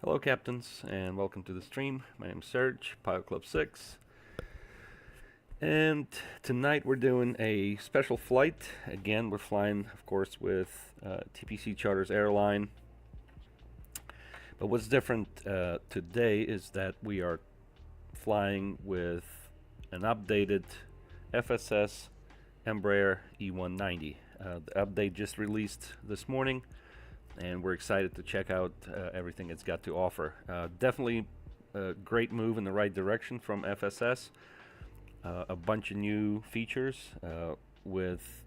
Hello captains, and welcome to the stream. My name is Serge, Pilot Club 6. And tonight we're doing a special flight. Again, we're flying, of course, with TPC Charters Airline. But what's different today is that we are flying with an updated FSS Embraer E190. The update just released this morning, and we're excited to check out everything it's got to offer. Definitely a great move in the right direction from FSS. A bunch of new features, with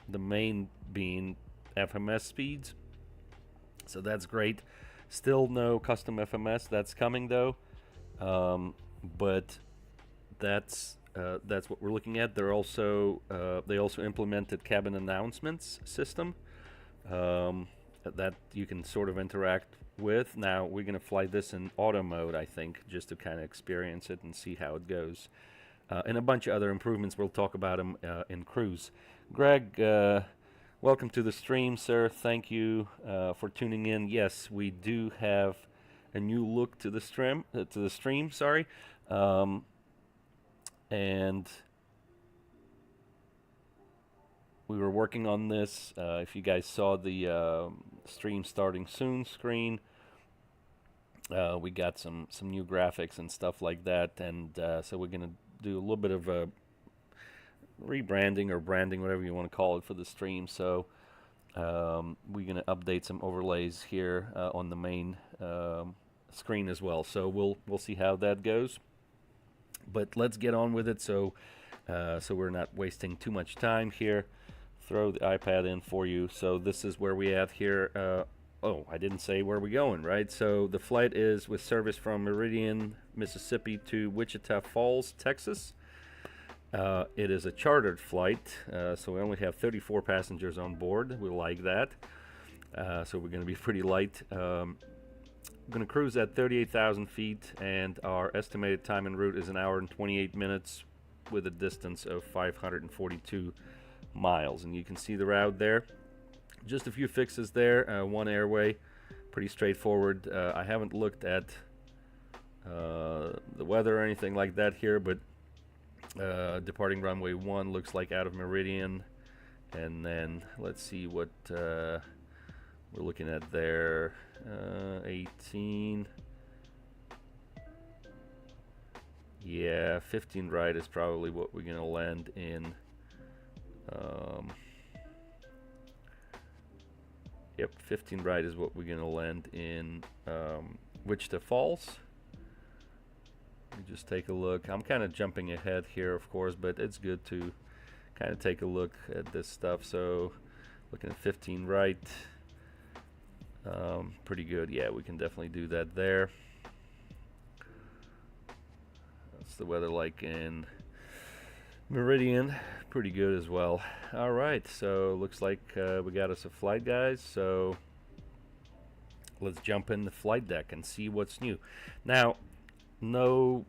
the main being FMS speeds, so that's great. Still no custom FMS, that's coming though, but that's what we're looking at. They're also they also implemented cabin announcements system that you can sort of interact with. Now we're going to fly this in auto mode, I think, just to kind of experience it and see how it goes. And a bunch of other improvements, we'll talk about them in cruise. Greg, welcome to the stream, sir. Thank you for tuning in. Yes, we do have a new look to the stream. Sorry, and we were working on this. If you guys saw the stream starting soon screen, we got some new graphics and stuff like that, and so we're gonna do a little bit of rebranding or branding, whatever you want to call it, for the stream. So we're gonna update some overlays here on the main screen as well. So we'll see how that goes. But let's get on with it. So we're not wasting too much time here. Throw the iPad in for you. So this is where we at here. Oh, I didn't say where we're going, right? So the flight is with service from Meridian, Mississippi to Wichita Falls, Texas. It is a chartered flight, so we only have 34 passengers on board. We like that. So we're going to be pretty light. We're going to cruise at 38,000 feet, and our estimated time en route is 1 hour and 28 minutes with a distance of 542 miles. And you can see the route there. Just a few fixes there. One airway, pretty straightforward. I haven't looked at the weather or anything like that here, but departing runway 1 looks like out of Meridian. And then let's see what we're looking at there. 18. Yeah, 15 right is probably what we're gonna land in. Yep, 15 right is what we're gonna land in Wichita Falls. Let me just take a look. I'm kind of jumping ahead here, of course, but it's good to kind of take a look at this stuff. So looking at 15 right, pretty good. Yeah, we can definitely do that there. That's the weather like in Meridian. Pretty good as well. All right, so looks like we got us a flight, guys. So let's jump in the flight deck and see what's new. Now, no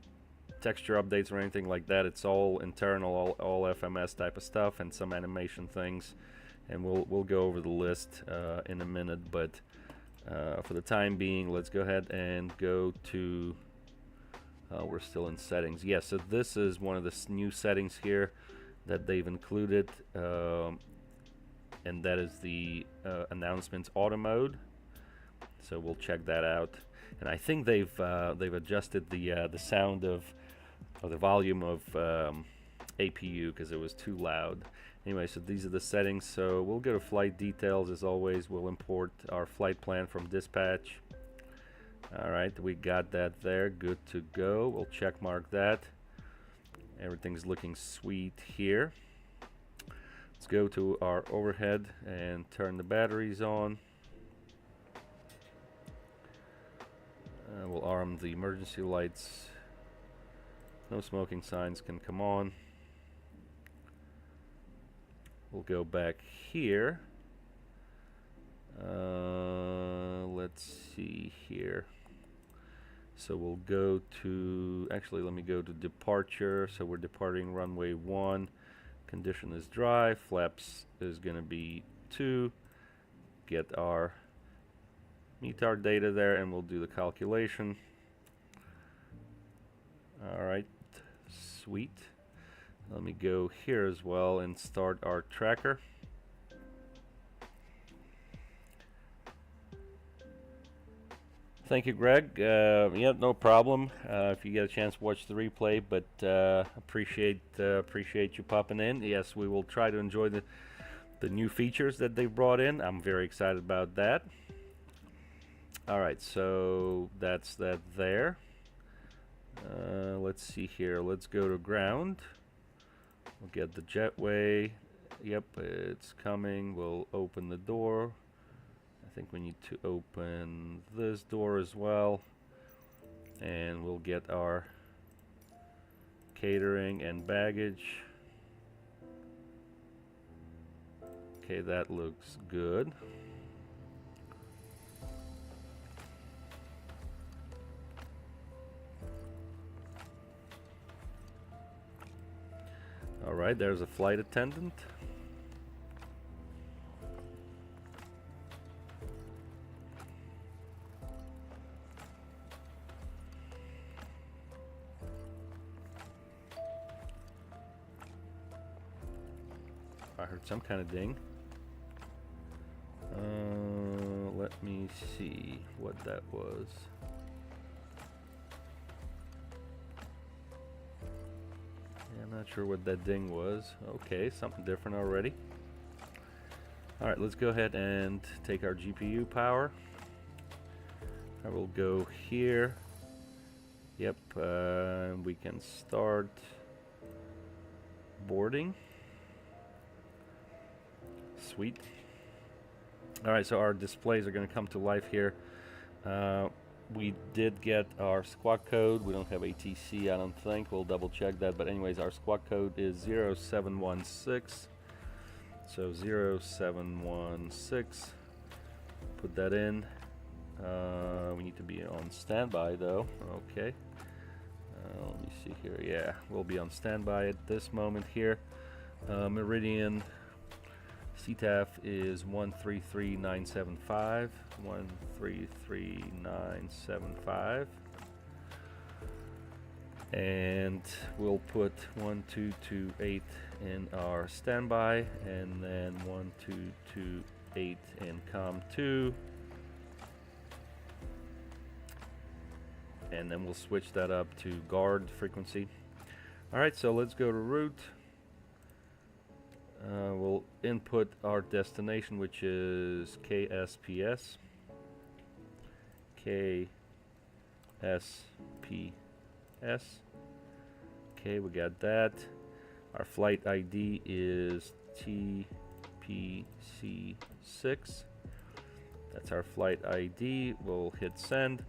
texture updates or anything like that. It's all internal, all FMS type of stuff, and some animation things. And we'll go over the list in a minute. But for the time being, let's go ahead and go to. We're still in settings. Yeah, so this is one of the new settings here that they've included, and that is the announcements auto mode. So we'll check that out. And I think they've adjusted the sound of the volume of APU because it was too loud. Anyway, so these are the settings. So we'll go to flight details as always. We'll import our flight plan from dispatch. All right, we got that there. Good to go. We'll check mark that. Everything's looking sweet here. Let's go to our overhead and turn the batteries on. We'll arm the emergency lights. No smoking signs can come on. We'll go back here. Let's see here. So we'll go to, actually let me go to departure. So we're departing runway 1. Condition is dry. Flaps is going to be 2. Get our METAR data there, and we'll do the calculation. Alright, sweet. Let me go here as well and start our tracker. Thank you, Greg. Yeah, no problem. If you get a chance to watch the replay, but appreciate you popping in. Yes, we will try to enjoy the new features that they've brought in. I'm very excited about that. All right, so that's that there. Let's see here. Let's go to ground. We'll get the jetway. Yep, it's coming. We'll open the door. I think we need to open this door as well, and we'll get our catering and baggage. Okay, that looks good. All right, there's a flight attendant. I heard some kind of ding. Let me see what that was. Yeah, I'm not sure what that ding was. Okay, something different already. Alright, let's go ahead and take our GPU power. I will go here. Yep, we can start boarding. Sweet. Alright, so our displays are going to come to life here. We did get our squawk code. We don't have ATC, I don't think. We'll double check that. But anyways, our squawk code is 0716. So 0716. Put that in. We need to be on standby though. Okay. Let me see here. Yeah, we'll be on standby at this moment here. Meridian CTAF is 133975. 133975. And we'll put 1228 in our standby, and then 1228 in COM2. And then we'll switch that up to guard frequency. Alright, so let's go to route. We'll input our destination, which is KSPS. KSPS. Okay, we got that. Our flight ID is TPC6. That's our flight ID. We'll hit send.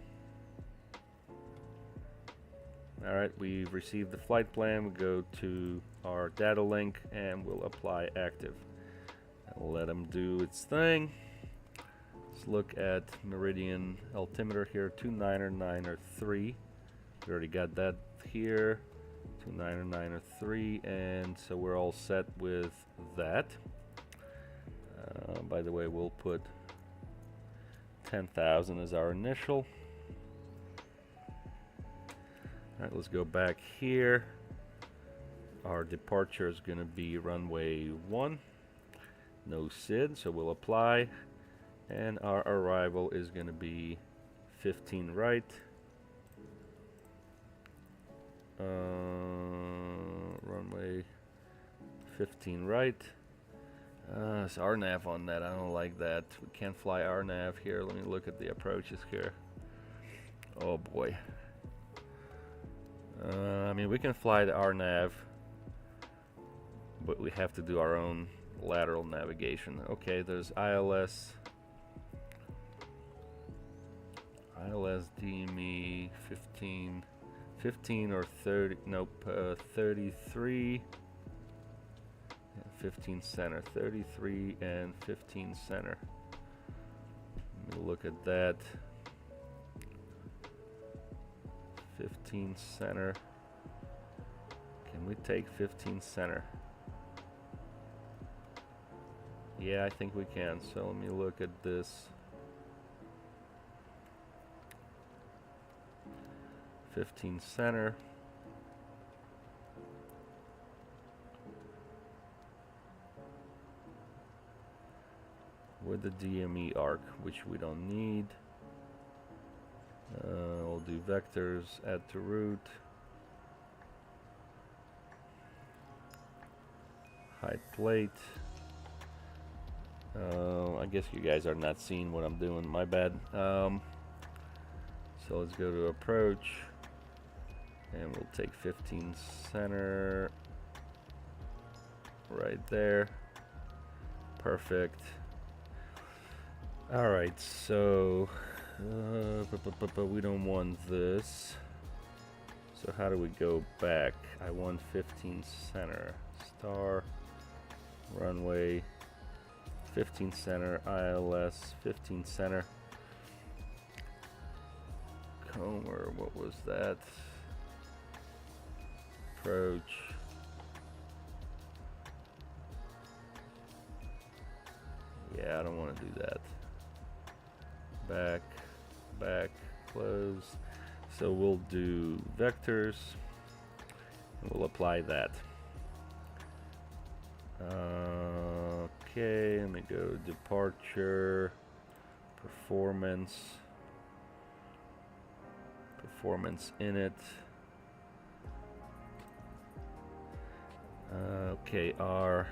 Alright, we've received the flight plan. We go to our data link and we'll apply active. And let them do its thing. Let's look at Meridian altimeter here, 29903. We already got that here, 29903, and so we're all set with that. By the way, we'll put 10,000 as our initial. Alright, let's go back here. Our departure is going to be runway 1. No SID, so we'll apply. And our arrival is going to be 15 right. Runway 15 right. It's RNAV on that. I don't like that. We can't fly RNAV here. Let me look at the approaches here. Oh boy. I mean, we can fly the RNAV, but we have to do our own lateral navigation. Okay, there's ILS DME 15 or 30, nope, 33, 15 center, 33 and 15 center. Let me look at that. 15 center. Can we take 15 center? Yeah, I think we can. So let me look at this. 15 center. With the DME arc, which we don't need. We'll do vectors, add to root. Height plate. I guess you guys are not seeing what I'm doing, my bad. So let's go to approach. And we'll take 15 center. Right there. Perfect. Alright, so but we don't want this. So how do we go back? I want 15 center. Star, runway, 15 center, ILS, 15 center. Comer, what was that? Approach. Yeah, I don't want to do that. Back, back, close. So we'll do vectors. And we'll apply that. Okay, let me go departure, performance, performance in it. Okay, our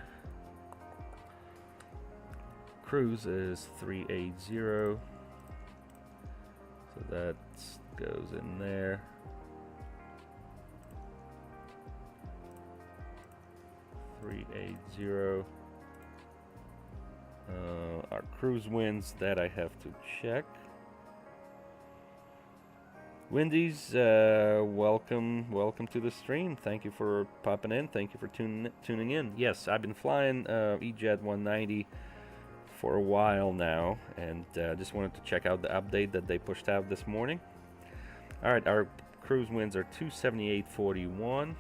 cruise is 380, so that goes in there. Our cruise winds that I have to check. Windies, welcome to the stream. Thank you for popping in. Thank you for tuning in. Yes, I've been flying E190 for a while now, and just wanted to check out the update that they pushed out this morning. All right, our cruise winds are 278.41,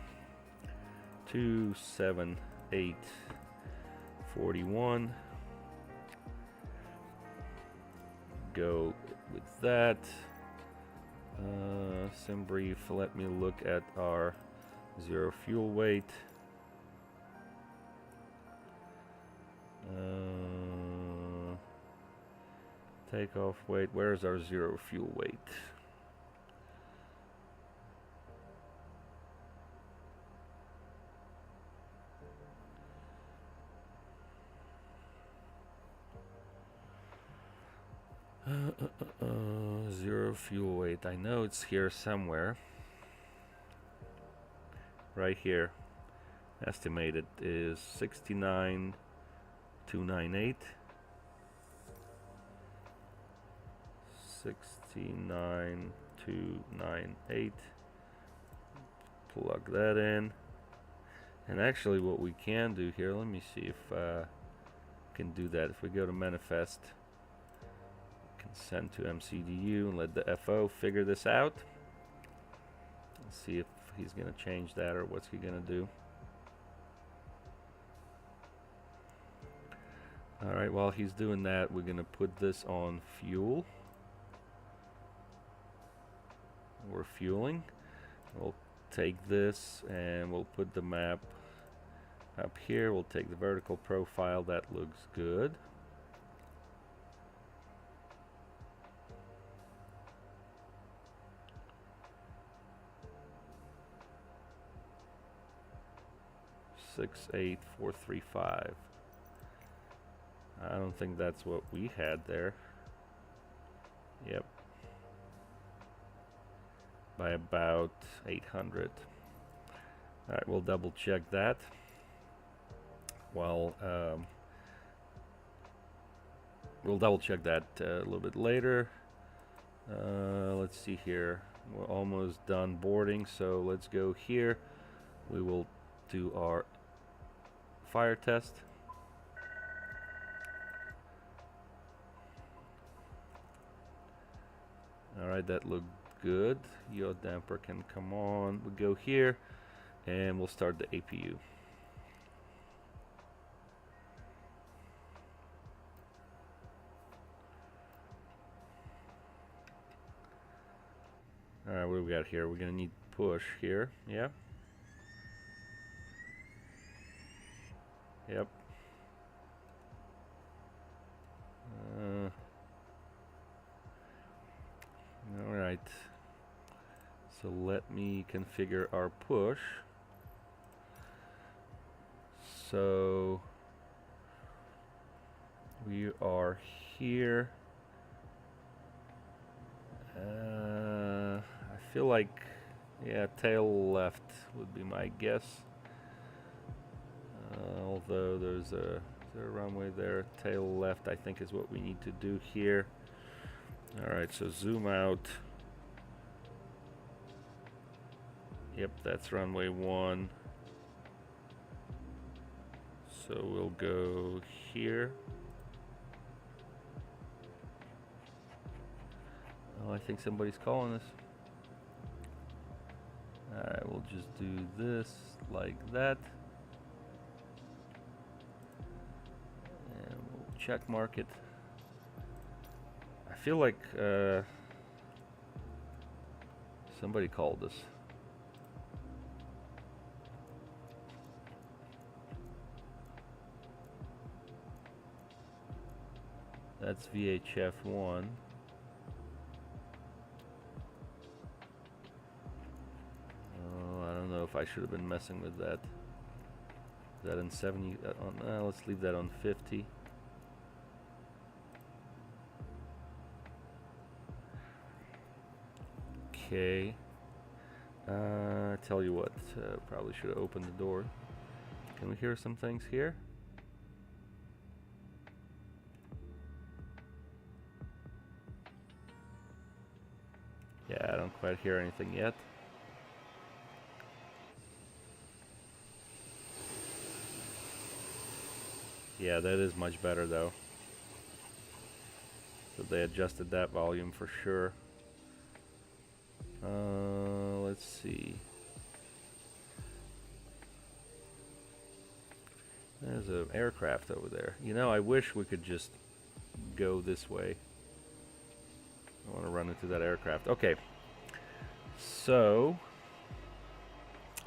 278.41. Go with that. Sim brief, let me look at our zero fuel weight. Takeoff weight, where's our zero fuel weight? Zero fuel weight, I know it's here somewhere. Right here. Estimated is 69,298. 69,298. Plug that in. And actually what we can do here, let me see if we can do that. If we go to manifest, can send to MCDU and let the FO figure this out. Let's see if he's gonna change that or what's he gonna do. Alright, while he's doing that, we're gonna put this on fuel. We're fueling. We'll take this and we'll put the map up here. We'll take the vertical profile. That looks good. $68,435. I don't think that's what we had there. Yep. By about 800. Alright, we'll double check that. Well, we'll double check that a little bit later. Let's see here. We're almost done boarding, so let's go here. We will do our fire test. Alright, that looked good. Yaw damper can come on. We'll go here and we'll start the APU. Alright, what do we got here? We're gonna need push here. Yeah. Yep. Alright. So let me configure our push. So we are here. I feel like, yeah, tail left would be my guess. Although there's a runway there. Tail left, I think, is what we need to do here. Alright, so zoom out. Yep, that's runway 1. So we'll go here. Oh, I think somebody's calling us. Alright, we'll just do this like that. And we'll check mark it. I feel like somebody called us. That's VHF1. I don't know if I should have been messing with that. Is that in 70? Let's leave that on 50. Okay. Tell you what, probably should have opened the door. Can we hear some things here? Yeah, I don't quite hear anything yet. Yeah, that is much better though. So they adjusted that volume for sure. Let's see. There's an aircraft over there. You know, I wish we could just go this way. I want to run into that aircraft. Okay. So,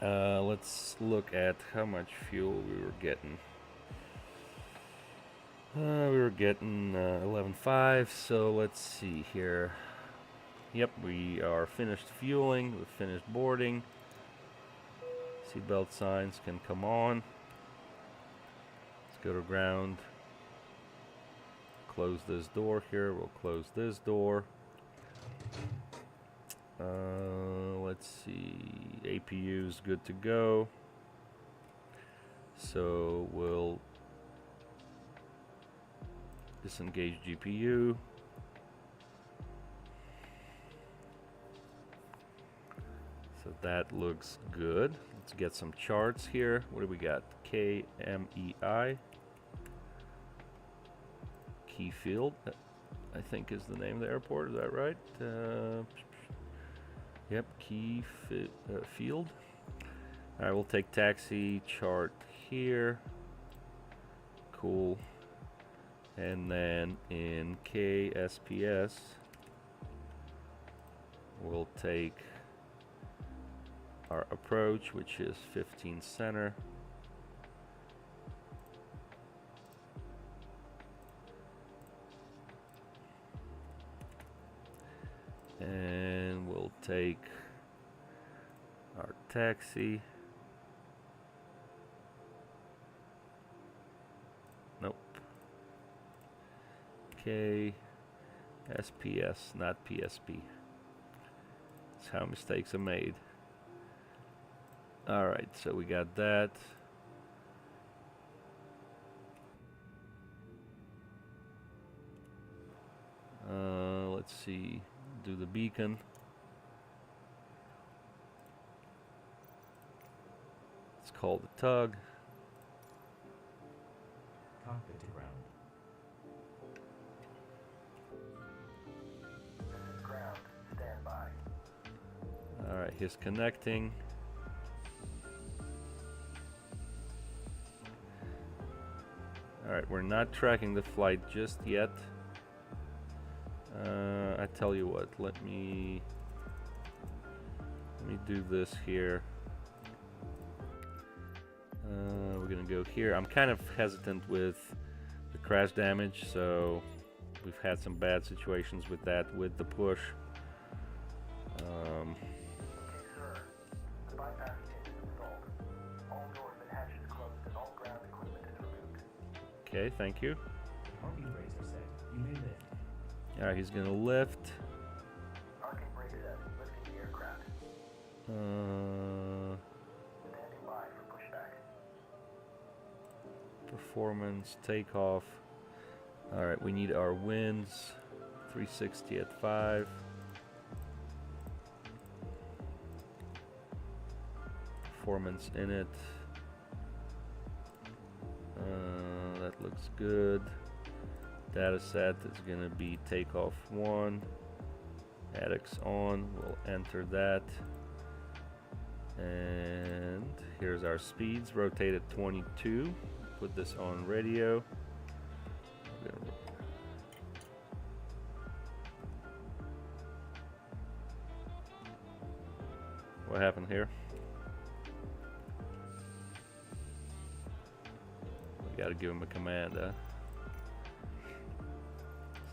let's look at how much fuel we were getting. We were getting 11.5, so let's see here. Yep, we are finished fueling, we've finished boarding. Seatbelt signs can come on. Let's go to ground. Close this door here, we'll close this door. Let's see, APU's good to go. So we'll disengage GPU. So that looks good. Let's get some charts here. What do we got? KMEI. Key Field, I think is the name of the airport. Is that right? Yep, Key Field. All right, we'll take taxi chart here. Cool. And then in KSPS, we'll take our approach, which is 15 center. And we'll take our taxi. Nope. KSPS, not PSP. That's how mistakes are made. Alright, so we got that. Let's see, do the beacon. It's called the tug. Cockpit to ground. Ground, stand by. Alright, he's connecting. Alright, we're not tracking the flight just yet. I tell you what, let me Let me do this here. We're gonna go here. I'm kind of hesitant with the crash damage, so we've had some bad situations with that with the push. Okay, sir. The bypass pin is installed. All doors and hatches closed and all ground equipment is removed. Okay, thank you. Parking brakes are set. You may lift. Alright, he's gonna lift. Parking brake set. Lifting the aircraft. Standing by for pushback. Performance, takeoff. Alright, we need our winds. 360 at 5. Performance in it. That looks good. Data set is gonna be takeoff 1. ADX on. We'll enter that. And here's our speeds. Rotate at 22. Put this on radio. What happened here? We gotta give him a command,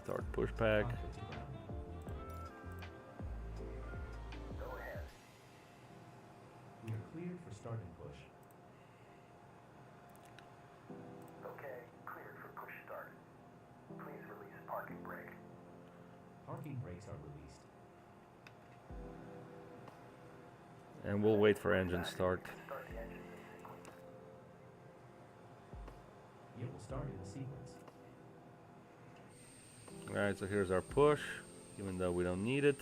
Start pushback. Go ahead. We are cleared for start and push. Okay, cleared for push start. Please release parking brake. Parking brakes are released. And we'll wait for engine start. Start the engine in sequence. It will start in the sequence. Alright, so here's our push, even though we don't need it.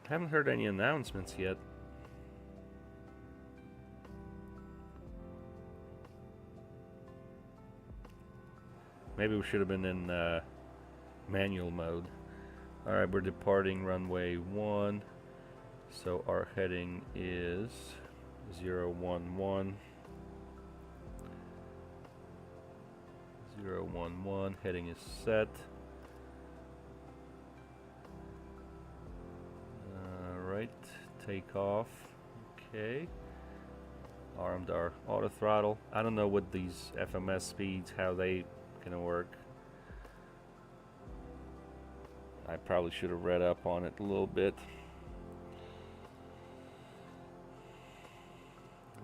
Haven't heard any announcements yet. Maybe we should have been in manual mode. Alright, we're departing runway 1. So our heading is 011. 011, heading is set. Alright, take off. Okay. Armed our auto throttle. I don't know what these FMS speeds, how they gonna work. I probably should have read up on it a little bit.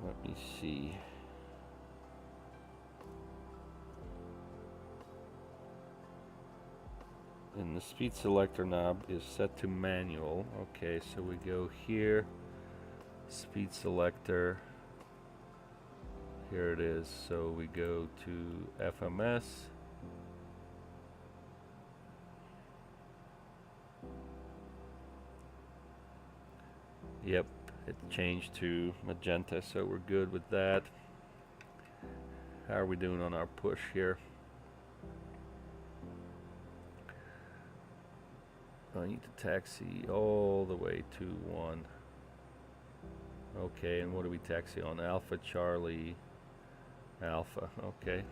Let me see. And the speed selector knob is set to manual. Okay, so we go here, speed selector. Here it is. So we go to FMS. Yep, it changed to magenta, so we're good with that. How are we doing on our push here? I need to taxi all the way to 1. Okay, and what do we taxi on? Alpha Charlie Alpha. Okay.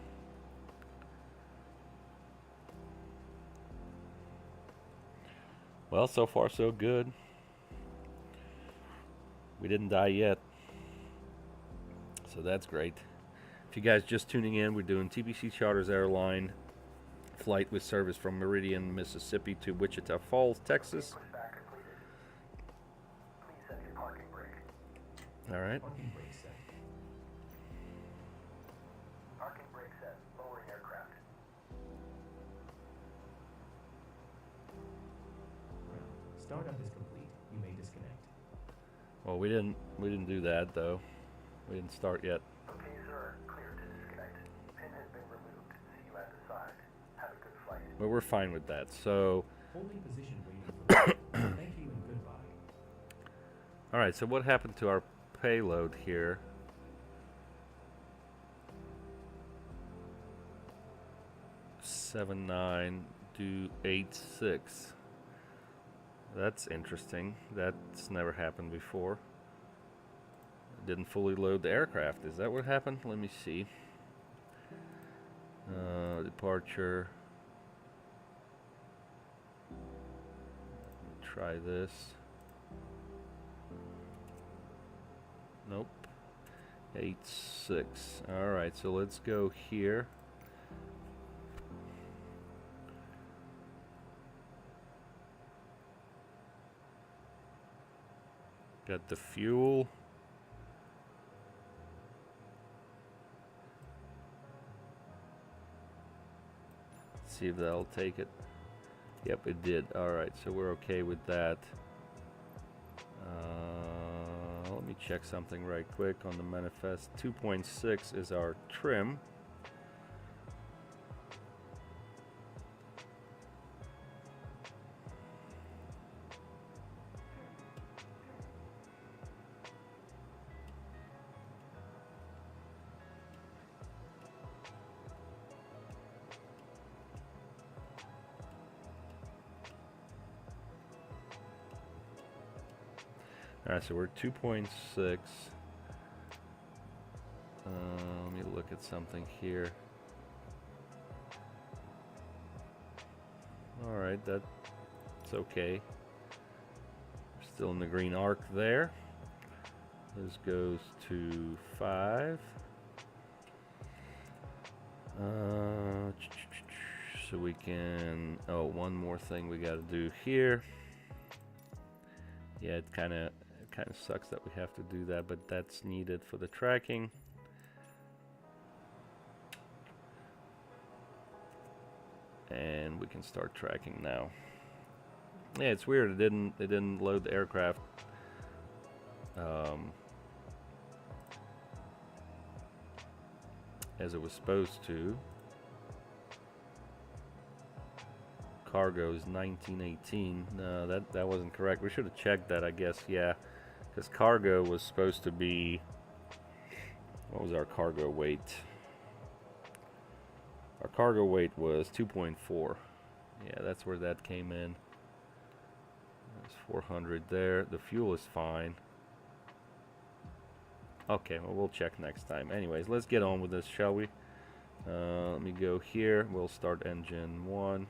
Well, so far so good. We didn't die yet, so that's great. If you guys just tuning in, we're doing TPC Charters Airline flight with service from Meridian, Mississippi to Wichita Falls, Texas. Pushback completed. Please set your parking brake. All right. Parking brake set. Parking brake set. Lowering aircraft. Ground. Startup is complete. You may disconnect. Well, we didn't do that though. We didn't start yet. Okay, sir. Clear to disconnect. Pin has been removed. See you at the side. Have a good flight. But we're fine with that. So, Holding position waiting for landing. Thank you and goodbye. all right. So what happened to our payload here? (7.9) do 8.6. That's interesting. That's never happened before. Didn't fully load the aircraft. Is that what happened? Let me see. Departure. Try this. Nope. 8.6. Alright, so let's go here. Got the fuel. See if that'll take it. Yep, it did. Alright, so we're okay with that. Let me check something right quick on the manifest. 2.6 is our trim. Alright, so we're 2.6. Let me look at something here. Alright, that's okay. Still in the green arc there. This goes to 5. So we can... Oh, one more thing we gotta do here. Yeah, it kind of sucks that we have to do that, but that's needed for the tracking. And we can start tracking now. Yeah, it's weird. It didn't load the aircraft as it was supposed to. Cargo is 1918. No, that wasn't correct. We should have checked that, I guess. Yeah, because cargo was supposed to be... What was our cargo weight? Our cargo weight was 2.4. Yeah, that's where that came in. There's 400 there. The fuel is fine. Okay, well, we'll check next time. Anyways, let's get on with this, shall we? Let me go here. We'll start engine 1.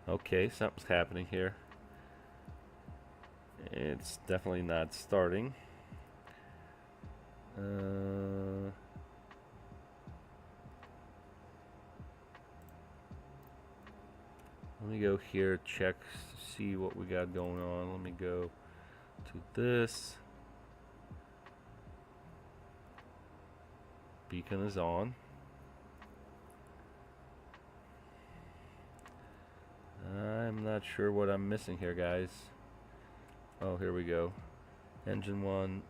Okay, something's happening here. It's definitely not starting. Let me go here, check, see what we got going on. Let me go to this. Beacon is on. I'm not sure what I'm missing here, guys. Oh, here we go. Engine 1.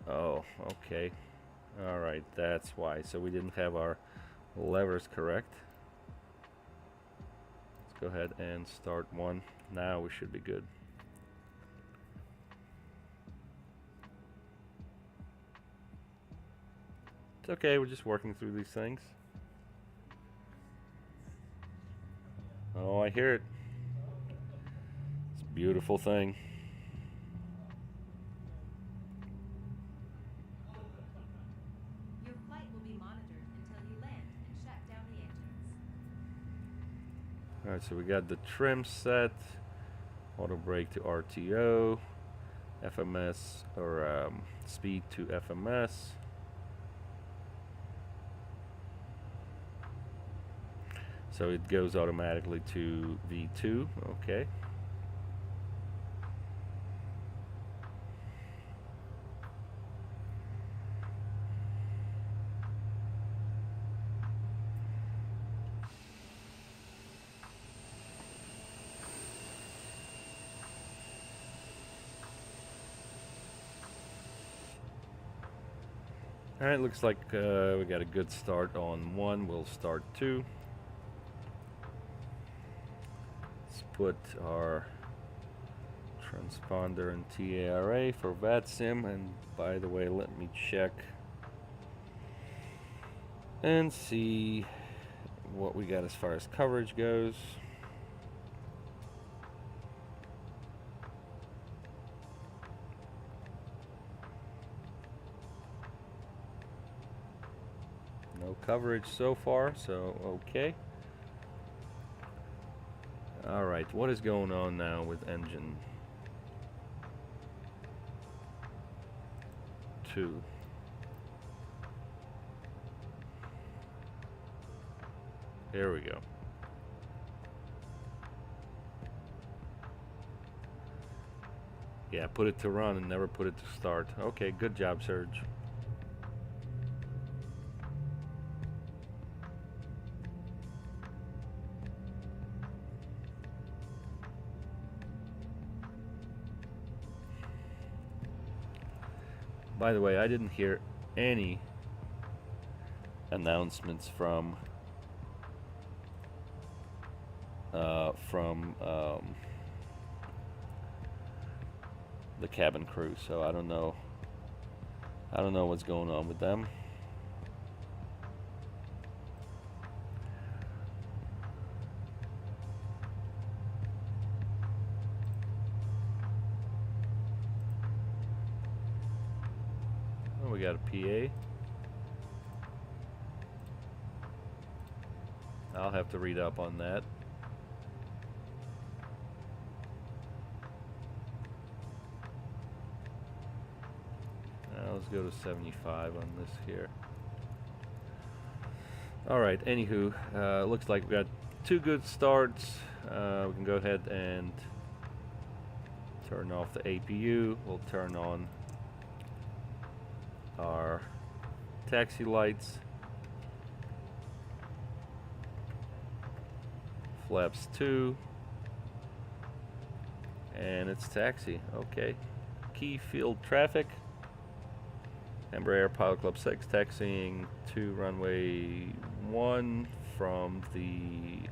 Oh, okay. Alright, that's why. So we didn't have our levers correct. Let's go ahead and start 1. Now we should be good. It's okay, we're just working through these things. Oh, I hear it. It's a beautiful thing. Your flight will be monitored until you land and shut down the engines. Alright, so we got the trim set. Auto brake to RTO. FMS, or speed to FMS. So it goes automatically to V2, okay. Alright, looks like we got a good start on 1. We'll start 2. Let's put our transponder in TARA for Vatsim, and by the way, let me check and see what we got as far as coverage goes. No coverage so far, so okay. Alright, what is going on now with engine 2? There we go. Yeah, put it to run and never put it to start. Okay, good job, Serge. By the way, I didn't hear any announcements from the cabin crew, so I don't know what's going on with them. Oh, we got a PA. I'll have to read up on that. Let's go to 75 on this here. Alright, anywho, looks like we got 2 good starts. We can go ahead and turn off the APU. We'll turn on our taxi lights. Flaps 2. And it's taxi. Okay. Key field traffic. Embraer Pilot Club 6 taxiing to runway 1 from the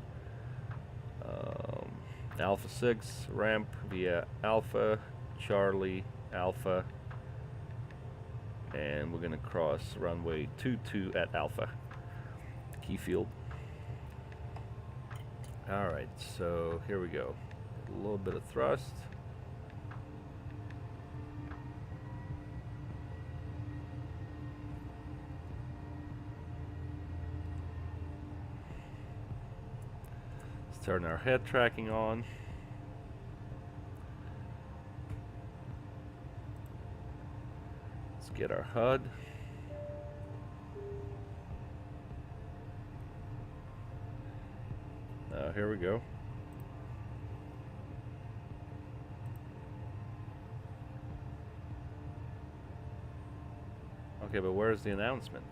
Alpha 6 ramp via Alpha, Charlie, Alpha, and we're going to cross runway 22 at Alpha. Key field. Alright, so here we go. A little bit of thrust. Turn our head tracking on. Let's get our HUD. Here we go. Okay, but where's the announcement?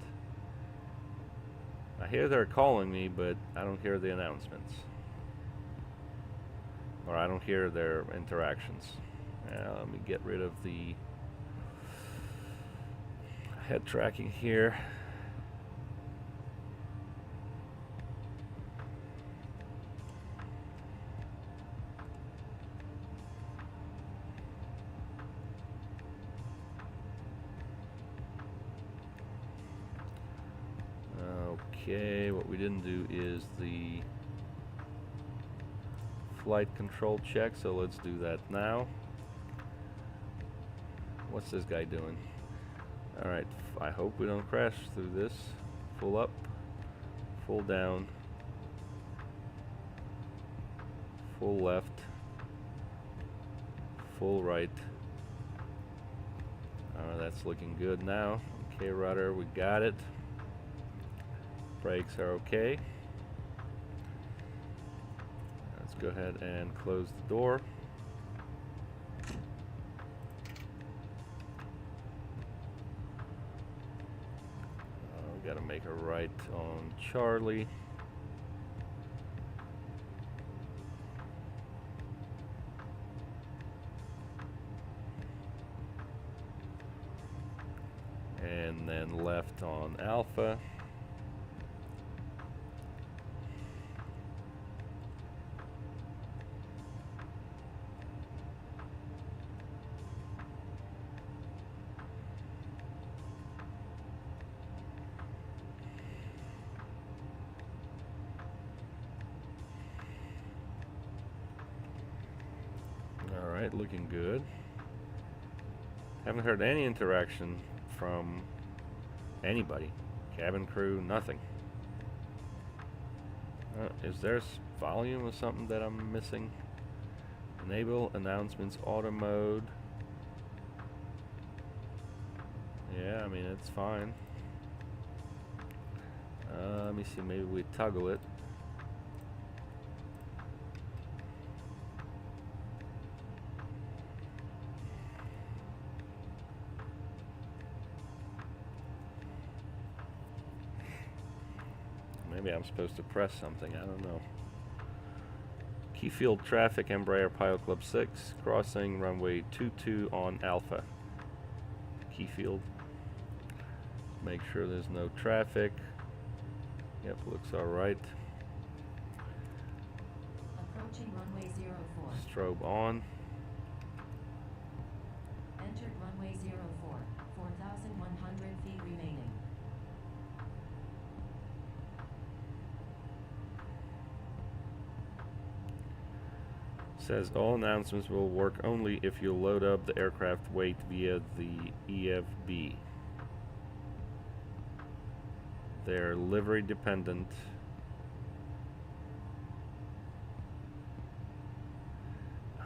I hear they're calling me, but I don't hear the announcements. Or I don't hear their interactions. Let me get rid of the head tracking here. Okay, what we didn't do is the flight control check, so let's do that now. What's this guy doing? Alright, I hope we don't crash through this. Full up, full down, full left, full right. That's looking good now. Okay, rudder, we got it. Brakes are okay. Go ahead and close the door. We got to make a right on Charlie. and then left on Alpha. Alright, looking good. Haven't heard any interaction from anybody. Cabin crew, nothing. Is there volume or something that I'm missing? Enable announcements auto mode. Yeah, I mean, it's fine. Let me see, maybe we toggle it. Maybe I'm supposed to press something, I don't know. Key field traffic, Embraer Pilot Club 6, crossing runway 22 on Alpha. Key field. Make sure there's no traffic. Yep, looks alright. Approaching runway 04. Strobe on. Entered runway 04. 4,100 feet remaining. Says all announcements will work only if you load up the aircraft weight via the EFB. They're livery dependent.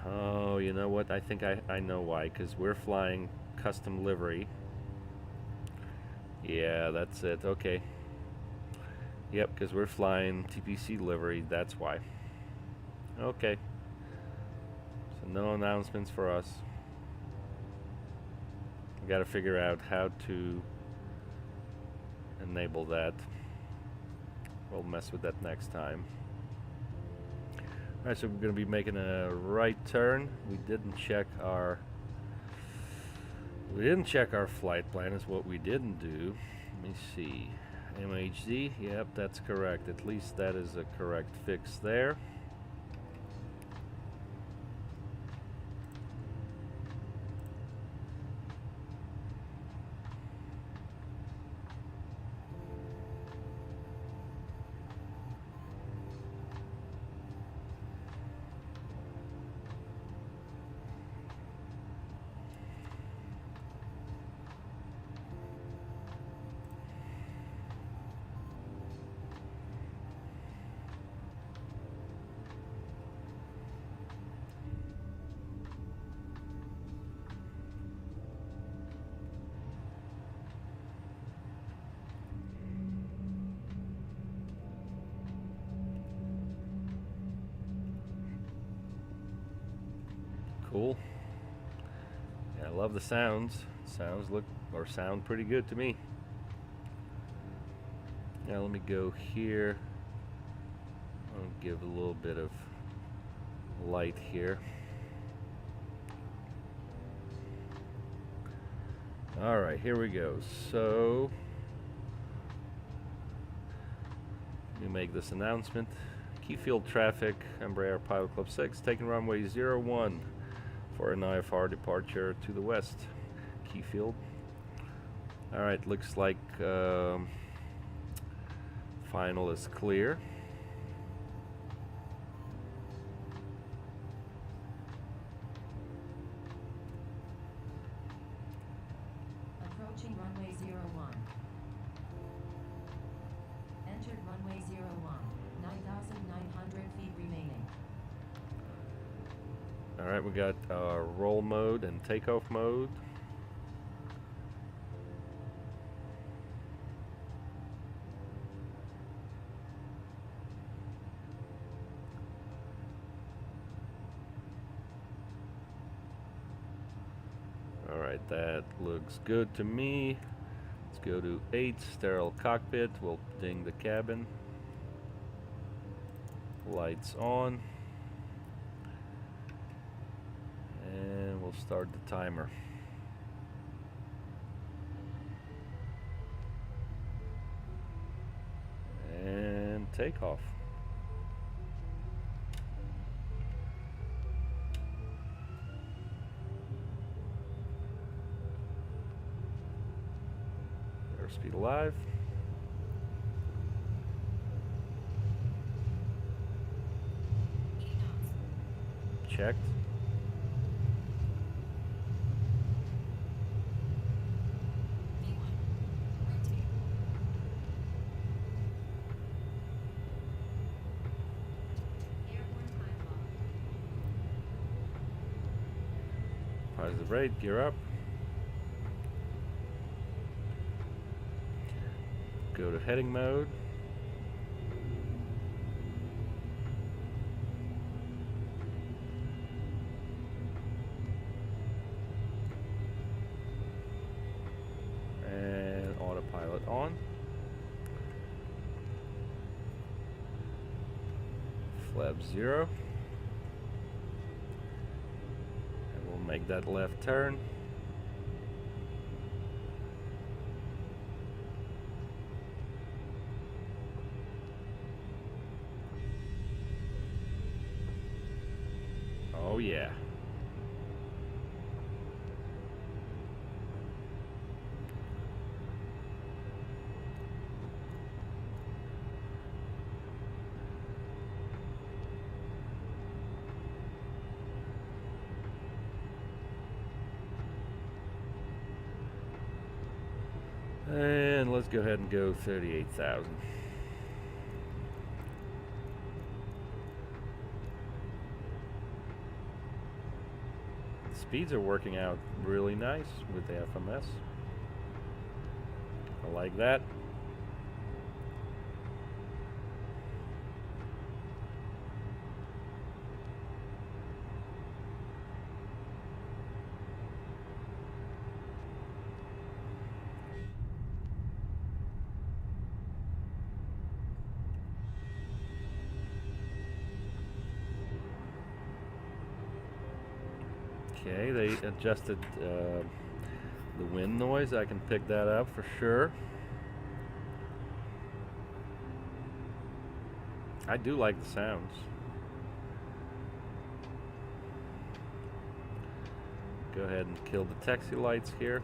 Oh, you know what? I think I know why. Because we're flying custom livery. Yeah, that's it. Okay. Yep, because we're flying TPC livery. That's why. Okay. So no announcements for us. We got to figure out how to enable that. We'll mess with that next time. Alright, so we're going to be making a right turn. We didn't check our flight plan is what we didn't do. Let me see. MHD, yep, that's correct. At least that is a correct fix there. Cool. Yeah, I love the sounds. Sound pretty good to me. Now let me go here. I'll give a little bit of light here. Alright, here we go. So let me make this announcement. Key field traffic, Embraer Pilot Club 6, taking runway 01 for an IFR departure to the west. Key field. Alright, looks like final is clear. Approaching runway 01. Entered runway 01. 9,900 feet remaining. Alright, we got roll mode and takeoff mode. Alright, that looks good to me. Let's go to 8, sterile cockpit. We'll ding the cabin. Lights on. And we'll start the timer. takeoff. Airspeed alive. Checked. Airborne time locked. Positive rate, gear up. Go to heading mode. And autopilot on. Flap 0. And we'll make that left turn. Oh yeah. And let's go ahead and go 38,000. Speeds are working out really nice with the FMS. I like that. Okay, they adjusted the wind noise. I can pick that up for sure. I do like the sounds. Go ahead and kill the taxi lights here.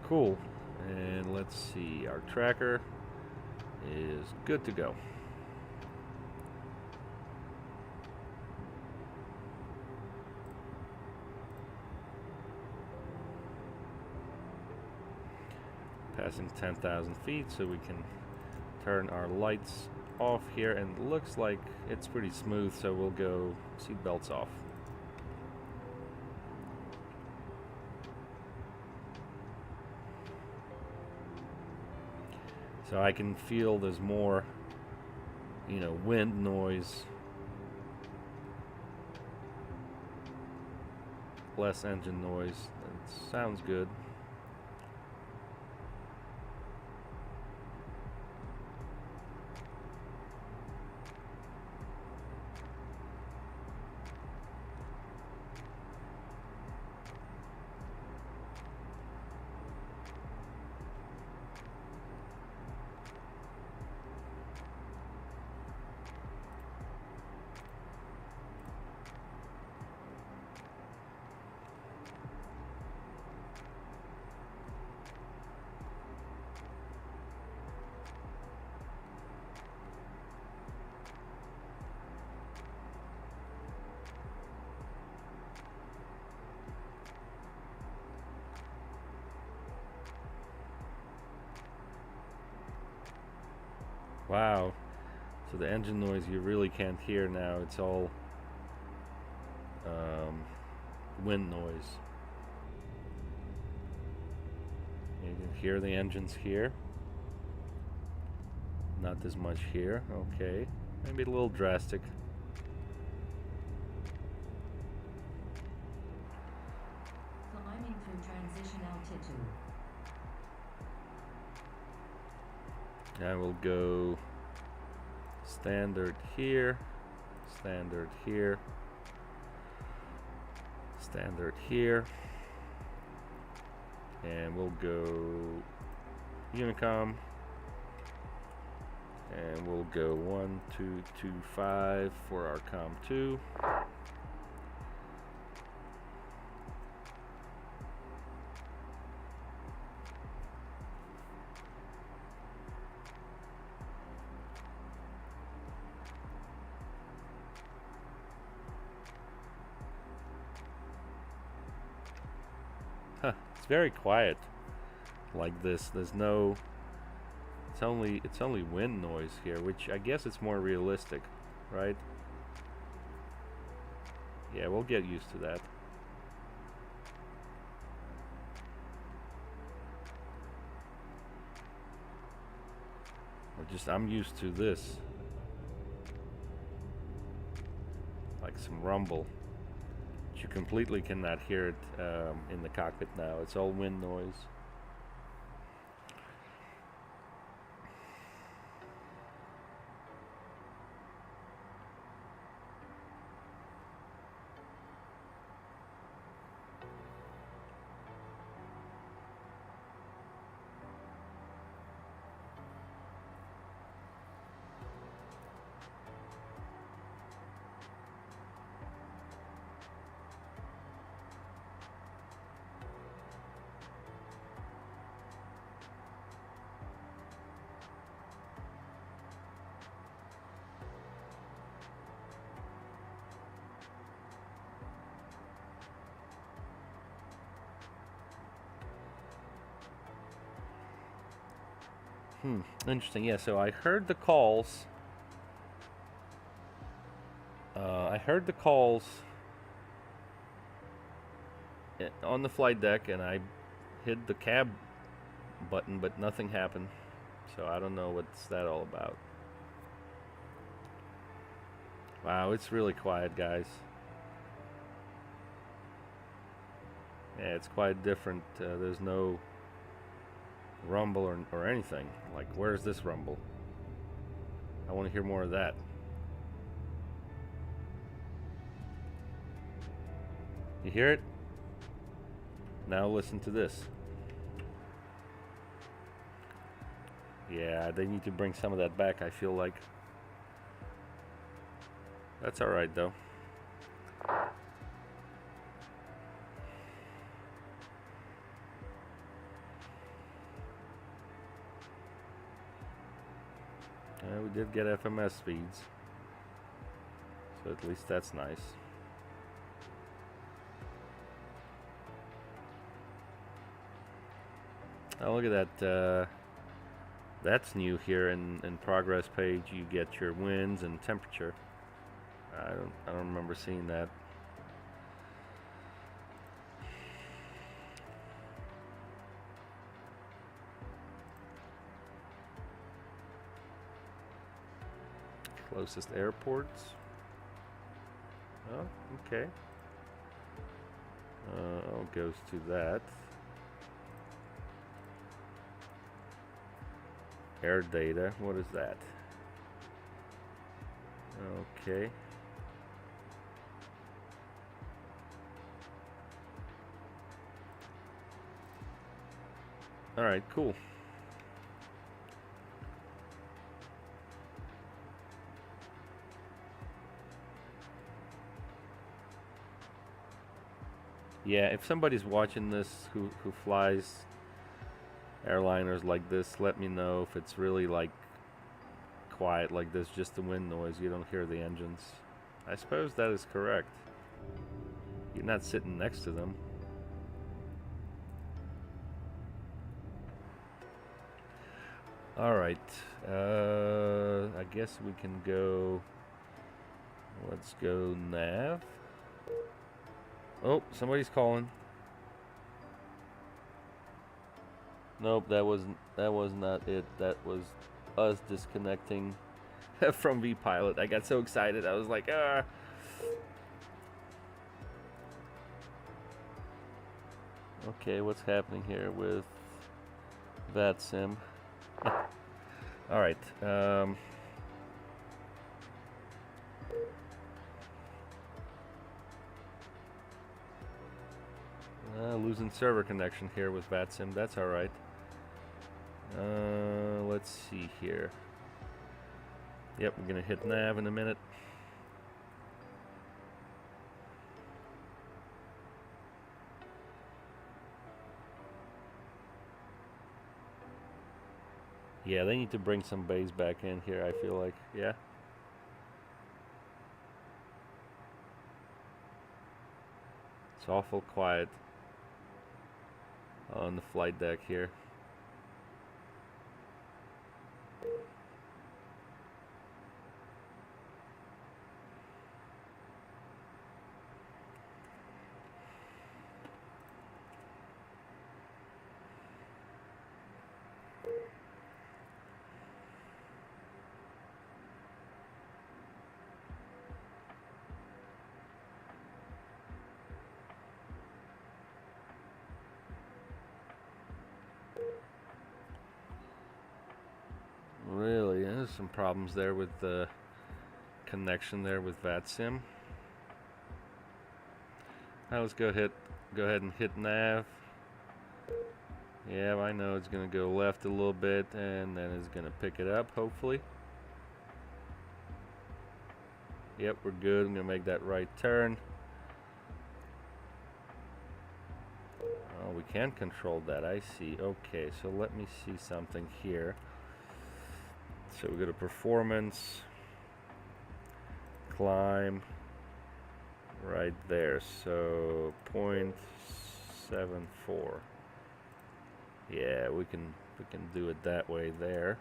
Cool. And let's see, our tracker is good to go. Passing 10,000 feet, so we can turn our lights off here, and it looks like it's pretty smooth, so we'll go seat belts off. So I can feel there's more, you know, wind noise, less engine noise. It sounds good. Wow, so the engine noise you really can't hear now. It's all wind noise. You can hear the engines here. Not as much here. Okay, maybe a little drastic. Climbing through transition altitude. And we'll go standard here, standard here, standard here, and we'll go Unicom, and we'll go 1225 for our COM2. Huh, it's very quiet like this. There's no, it's only wind noise here, which I guess it's more realistic, right? Yeah, we'll get used to that. I'm used to this, like some rumble. You completely cannot hear it in the cockpit now. It's all wind noise. Interesting. Yeah, so I heard the calls. On the flight deck, and I hit the cab button, but nothing happened. So I don't know what's that all about. Wow, it's really quiet, guys. Yeah, it's quite different. There's no rumble or anything. Like, where's this rumble? I want to hear more of that. You hear it? Now listen to this. Yeah, they need to bring some of that back, I feel like. That's alright though. We did get FMS speeds, so at least that's nice. Oh, look at that. That's new here in progress page. You get your winds and temperature. I don't remember seeing that. Closest airports. Oh, okay. Goes to that. Air data. What is that? Okay. All right, cool. Yeah, if somebody's watching this who flies airliners like this, let me know if it's really like quiet like this, just the wind noise, you don't hear the engines. I suppose that is correct. You're not sitting next to them. Alright, I guess we can go, let's go nav. Oh, somebody's calling. Nope, that was not it. That was us disconnecting from vPilot. I got so excited. I was like, ah. Okay, what's happening here with Vatsim? All right. Losing server connection here with Vatsim. That's all right. Let's see here. Yep, we're gonna hit nav in a minute. Yeah, they need to bring some bass back in here, I feel like. Yeah. It's awful quiet on the flight deck here. Really, there's some problems there with the connection there with Vatsim. Now let's go ahead and hit nav. Yeah, I know it's gonna go left a little bit and then it's gonna pick it up, hopefully. Yep, we're good. I'm gonna make that right turn. Oh, we can control that, I see. Okay, so let me see something here. So we go to performance, climb, right there. So 0.74. Yeah, we can do it that way there.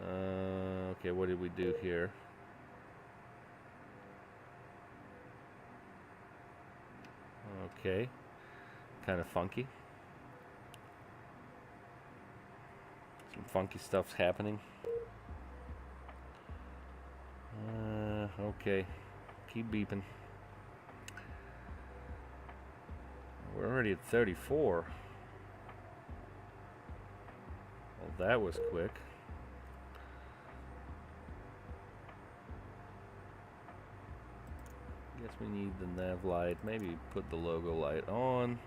Okay, what did we do here? Okay, kind of funky. Some funky stuff's happening. Okay, keep beeping. We're already at 34. Well, that was quick. Guess we need the nav light. Maybe put the logo light on.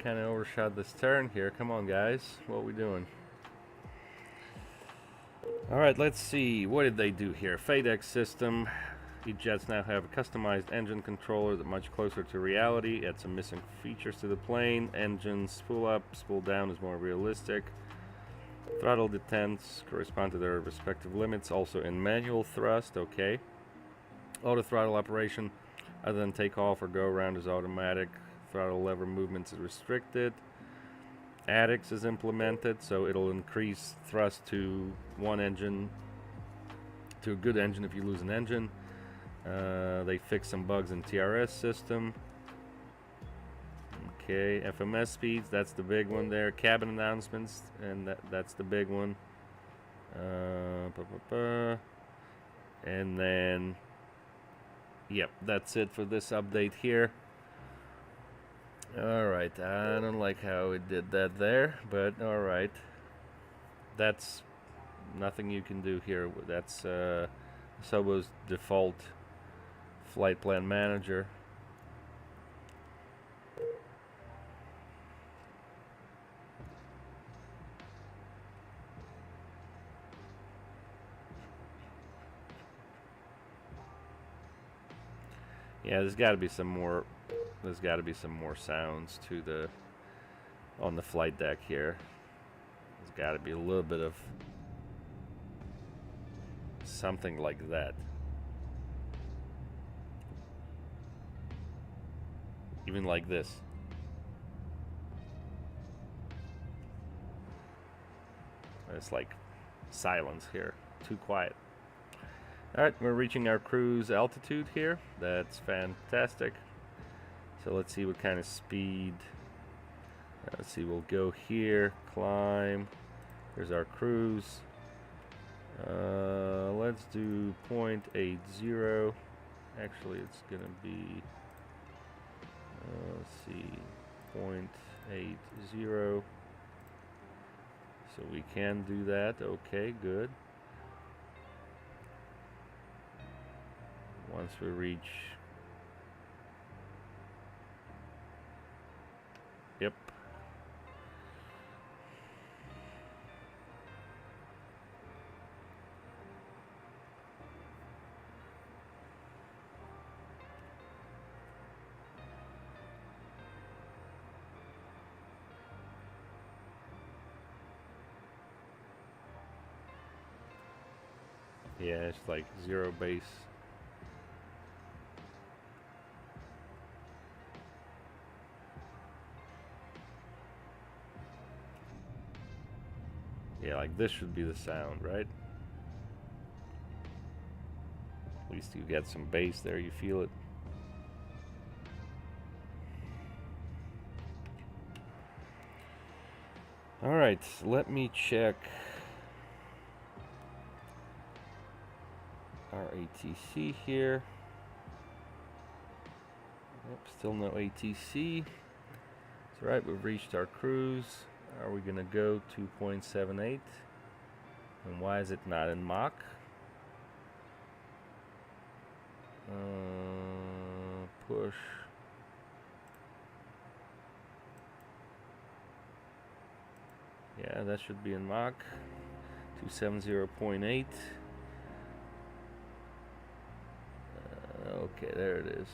Kind of overshot this turn here. Come on, guys. What are we doing? Alright, let's see. What did they do here? FADEX system. E-jets now have a customized engine controller that's much closer to reality. Add some missing features to the plane. Engine spool up, spool down is more realistic. Throttle detents correspond to their respective limits. Also in manual thrust. Okay. Auto throttle operation other than takeoff or go around is automatic. Throttle lever movements is restricted. ADIX is implemented, so it'll increase thrust to one engine, to a good engine if you lose an engine. They fixed some bugs in TRS system. Okay, FMS speeds, that's the big one there. Cabin announcements, and that's the big one. And then, yep, that's it for this update here. Alright, I don't like how it did that there, but alright. that's nothing you can do here. That's Asobo's default flight plan manager. Yeah, there's got to be some more. There's got to be some more sounds to the on the flight deck here. There's got to be a little bit of something like that. Even like this. It's like silence here. Too quiet. Alright, we're reaching our cruise altitude here. That's fantastic. So let's see what kind of speed. Let's see, we'll go here, climb. There's our cruise. Let's do 0.80. Actually, it's going to be, let's see, 0.80. So we can do that. Okay, good. Once we reach, yep. Yeah, it's like 0 base. Yeah, like this should be the sound, right? At least you get some bass there, you feel it. Alright, let me check our ATC here. Yep, still no ATC. That's right, we've reached our cruise. Are we gonna go 2.78? And why is it not in Mach? Push. Yeah, that should be in Mach. 270.8. Okay, there it is.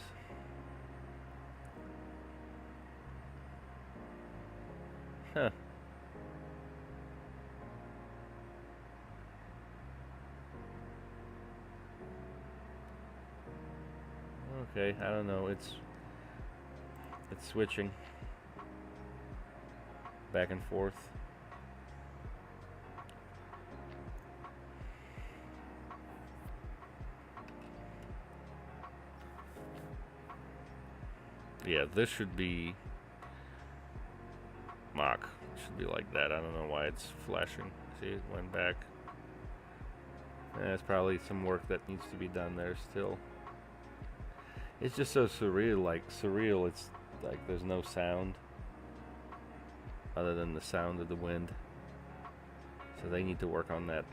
Huh. Okay, I don't know. It's switching back and forth. Yeah, this should be Mach. It should be like that. I don't know why it's flashing. See, it went back. There's probably some work that needs to be done there still. It's just so surreal, it's like there's no sound other than the sound of the wind. So they need to work on that.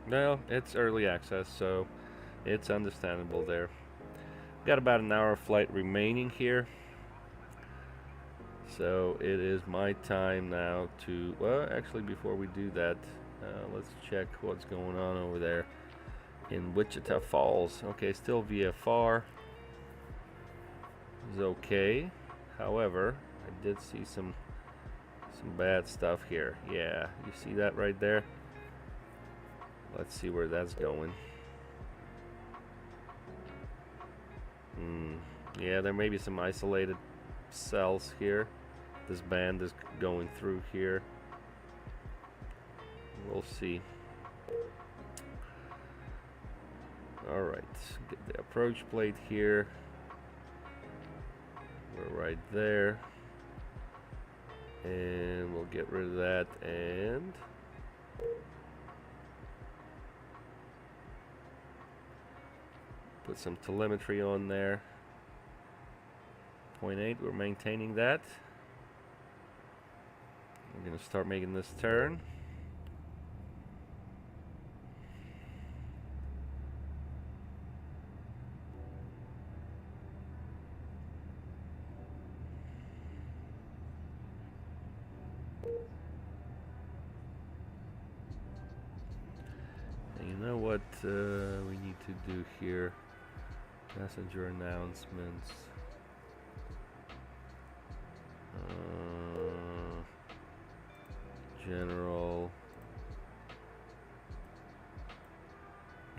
Well, it's early access, so it's understandable there. Got about an hour of flight remaining here. So it is my time now to, well, actually before we do that, let's check what's going on over there in Wichita Falls. Okay, still VFR is okay. However, I did see some bad stuff here. Yeah, you see that right there? Let's see where that's going. Yeah, there may be some isolated cells here. This band is going through here. We'll see. Alright, get the approach plate here. We're right there. And we'll get rid of that and put some telemetry on there. 0.8, we're maintaining that. We're going to start making this turn. And you know what we need to do here? Passenger announcements. General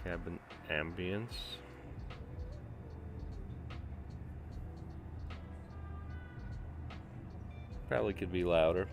cabin ambience. Probably could be louder.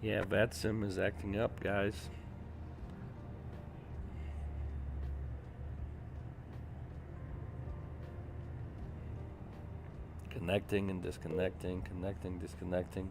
Yeah, Vatsim is acting up, guys. Connecting and disconnecting, connecting, disconnecting.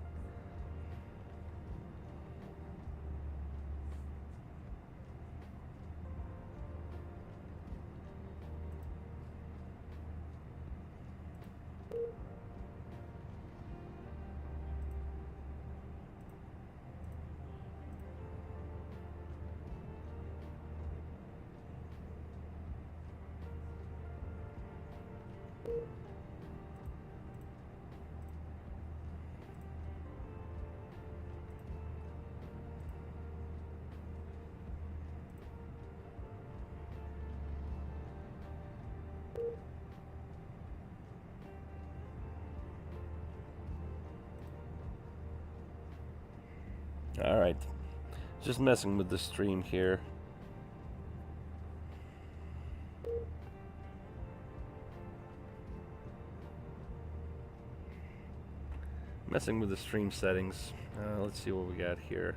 Alright, just messing with the stream here. Messing with the stream settings. Let's see what we got here.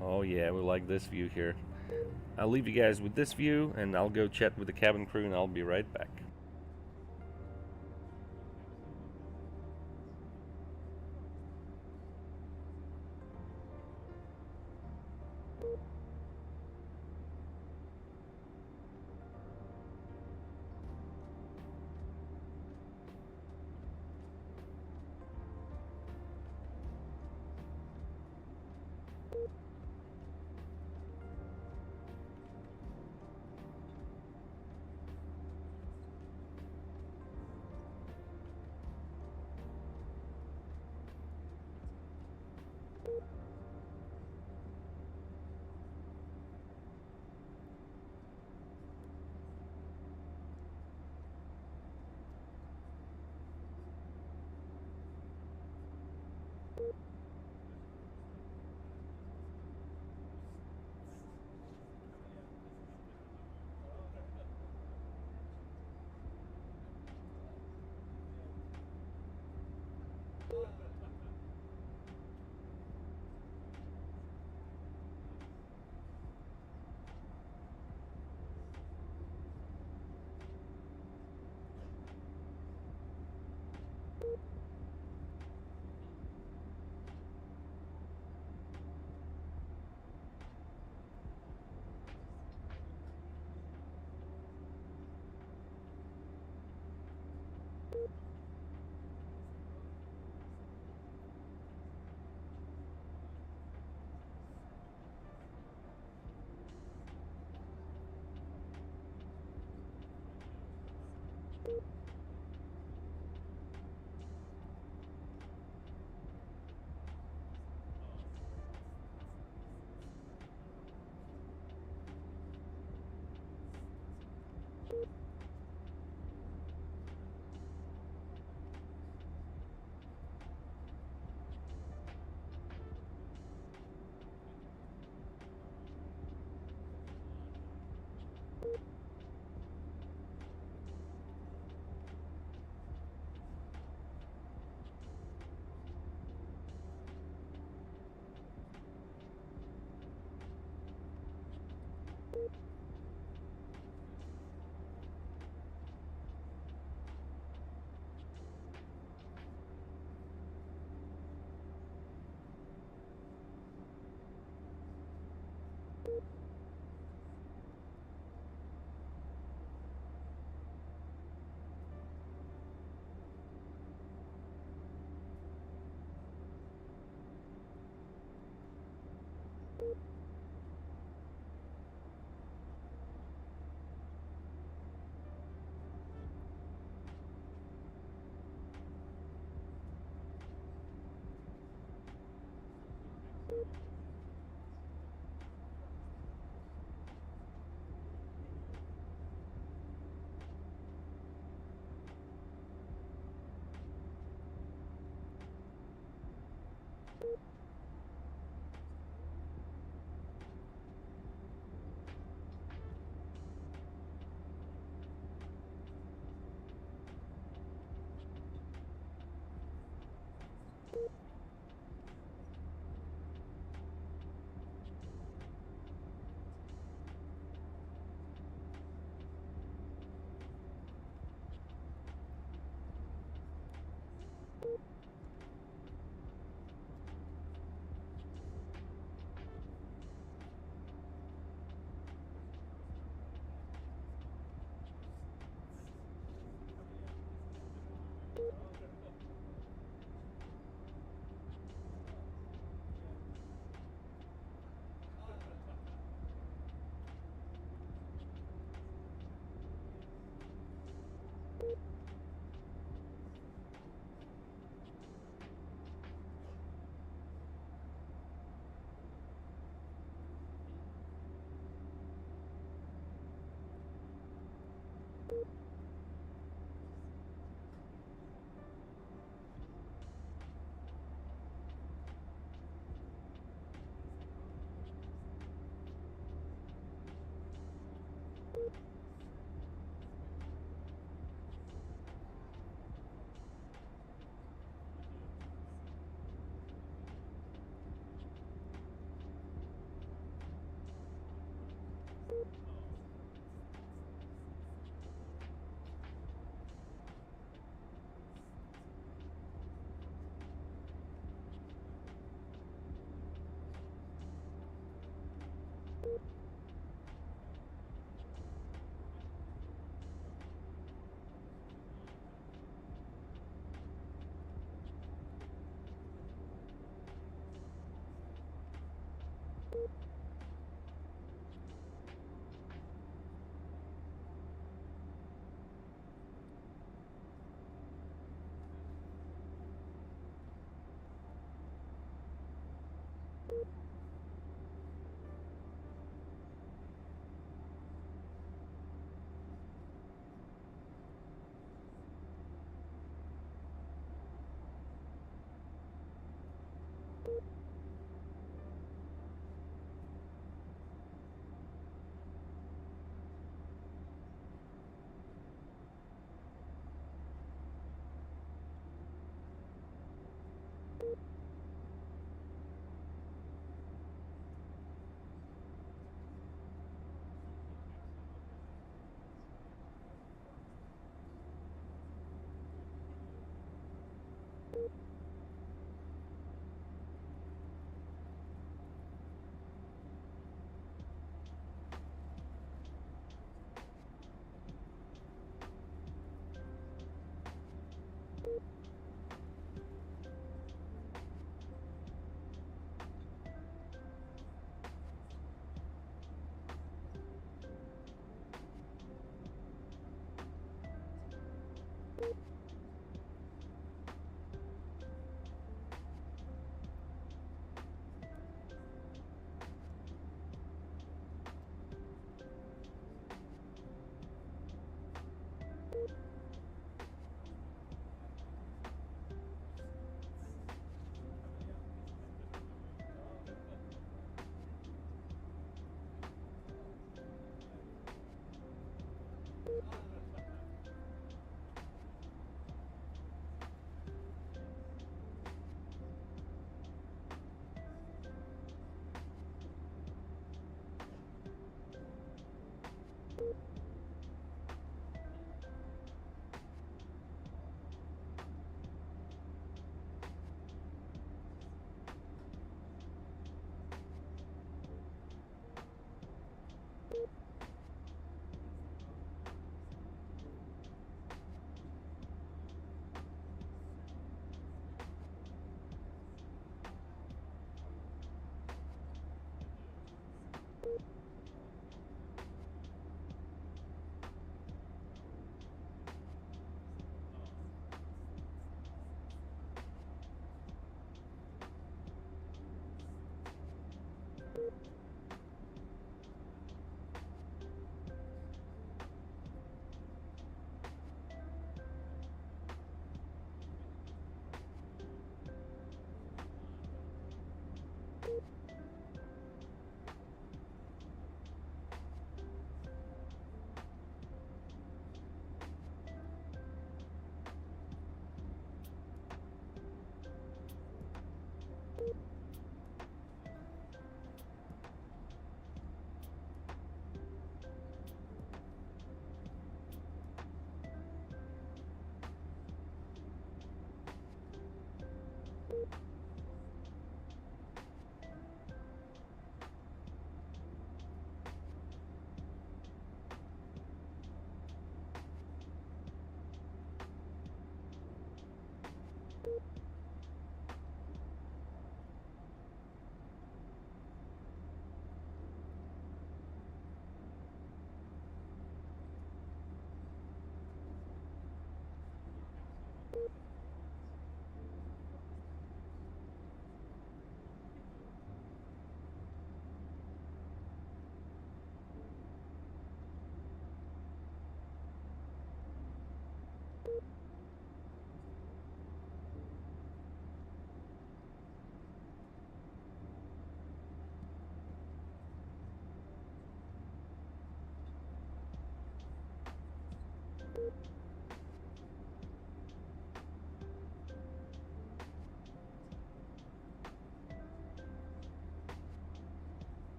Oh yeah, we like this view here. I'll leave you guys with this view, and I'll go chat with the cabin crew, and I'll be right back.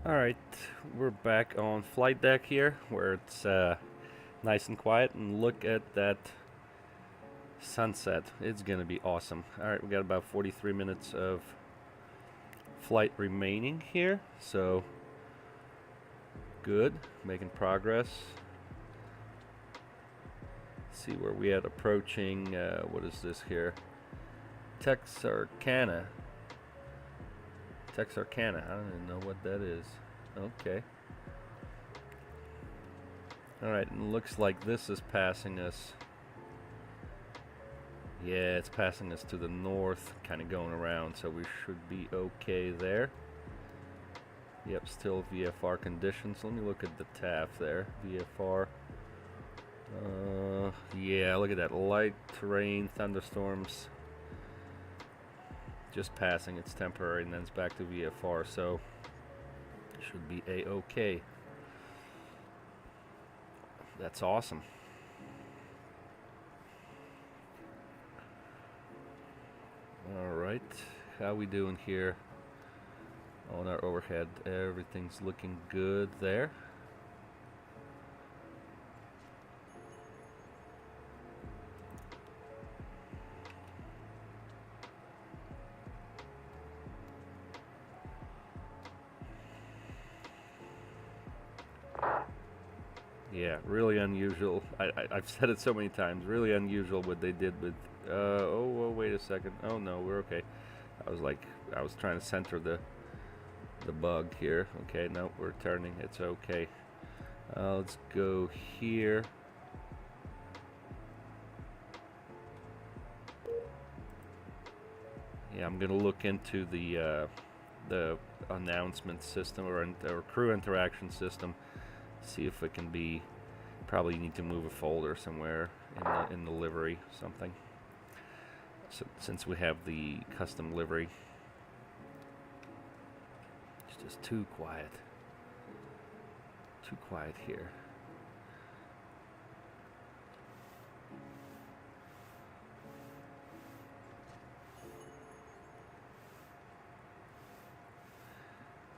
Alright, we're back on flight deck here, where it's nice and quiet, and look at that sunset. It's gonna be awesome. Alright, we got about 43 minutes of flight remaining here, so good, making progress. See where we at, approaching, what is this here? Texarkana, I don't even know what that is. Okay. Alright, and looks like this is passing us. Yeah, it's passing us to the north, kind of going around, so we should be okay there. Yep, still VFR conditions. Let me look at the TAF there. VFR. Yeah, look at that. Light terrain, thunderstorms. Just passing, it's temporary, and then it's back to VFR, so should be a-okay. That's awesome. Alright, how we doing here on our overhead? Everything's looking good there. Yeah, really unusual. I've said it so many times. Really unusual what they did with. Oh, wait a second. Oh no, we're okay. I was trying to center the bug here. Okay, no, we're turning. It's okay. Let's go here. Yeah, I'm gonna look into the announcement system or crew interaction system. See if it can be. Probably need to move a folder somewhere in the livery, something. So, since we have the custom livery. just too quiet. Too quiet here.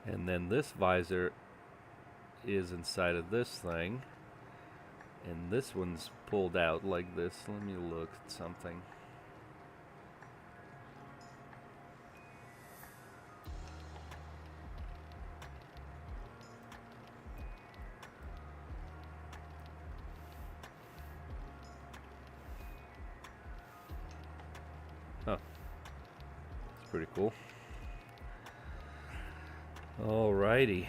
And then this visor is inside of this thing, and this one's pulled out like this. Let me look at something. Oh, it's pretty cool. Alrighty.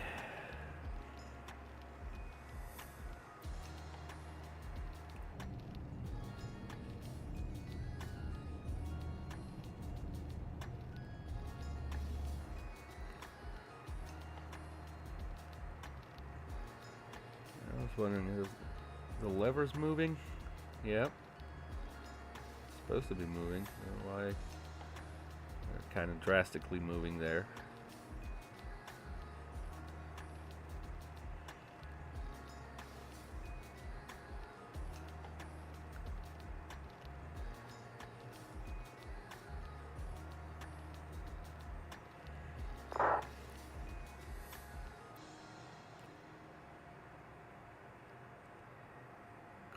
I was wondering, is the levers moving? Yep. It's supposed to be moving. I don't know why they're kind of drastically moving there.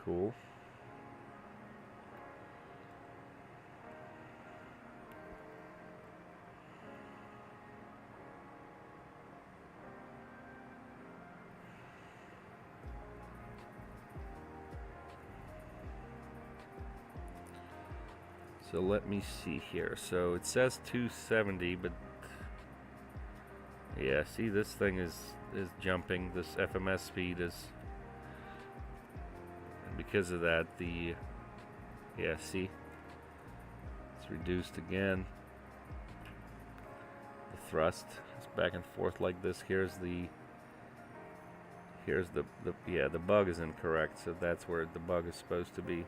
Cool. So let me see here. So it says 270, but yeah, see, this thing is jumping. This FMS speed is, and because of that, the, yeah, see, it's reduced again. The thrust is back and forth like this. Here's the yeah, the bug is incorrect, so that's where the bug is supposed to be.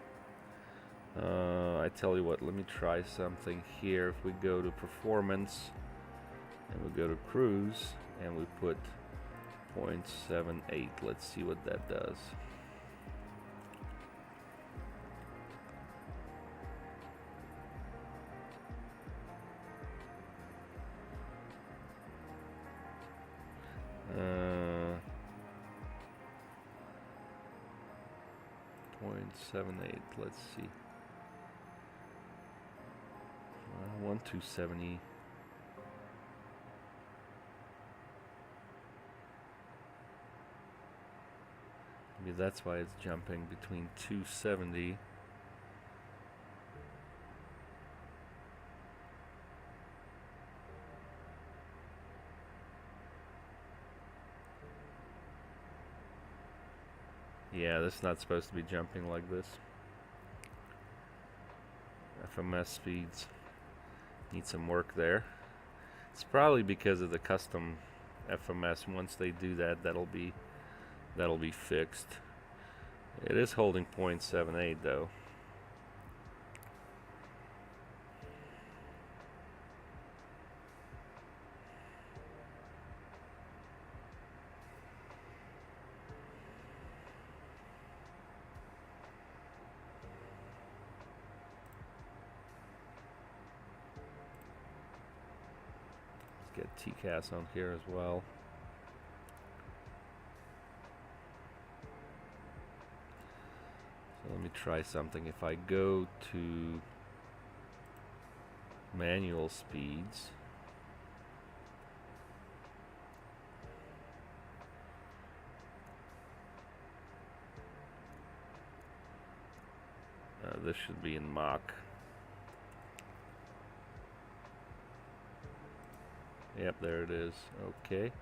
I tell you what, let me try something here. If we go to performance and we go to cruise and we put 0.78, let's see what that does. Uh, 0.78, let's see. 1270. Maybe that's why it's jumping between 270. Yeah, this is not supposed to be jumping like this. FMS speeds need some work there. It's probably because of the custom FMS. Once they do that, that'll be fixed. It is holding 0.78 though. Get TCAS on here as well. So let me try something. If I go to manual speeds, this should be in Mach. Yep, there it is. Okay.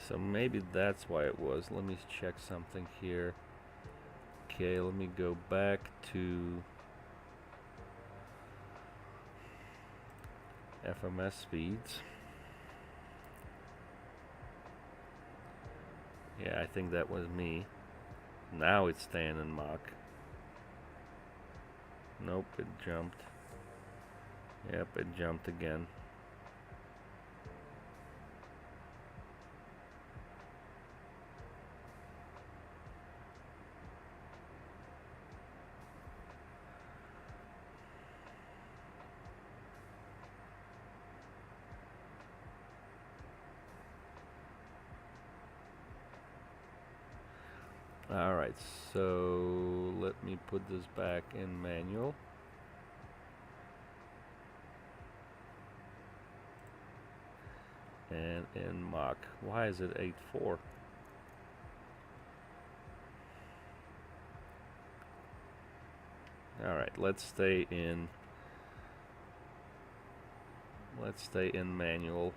So maybe that's why it was. Let me check something here. Okay, let me go back to FMS speeds. Yeah, I think that was me. Now it's staying in Mach. Nope, it jumped. Yep, it jumped again. Alright, so let me put this back in manual. And in Mach. Why is it 8.4? Alright, let's stay in manual.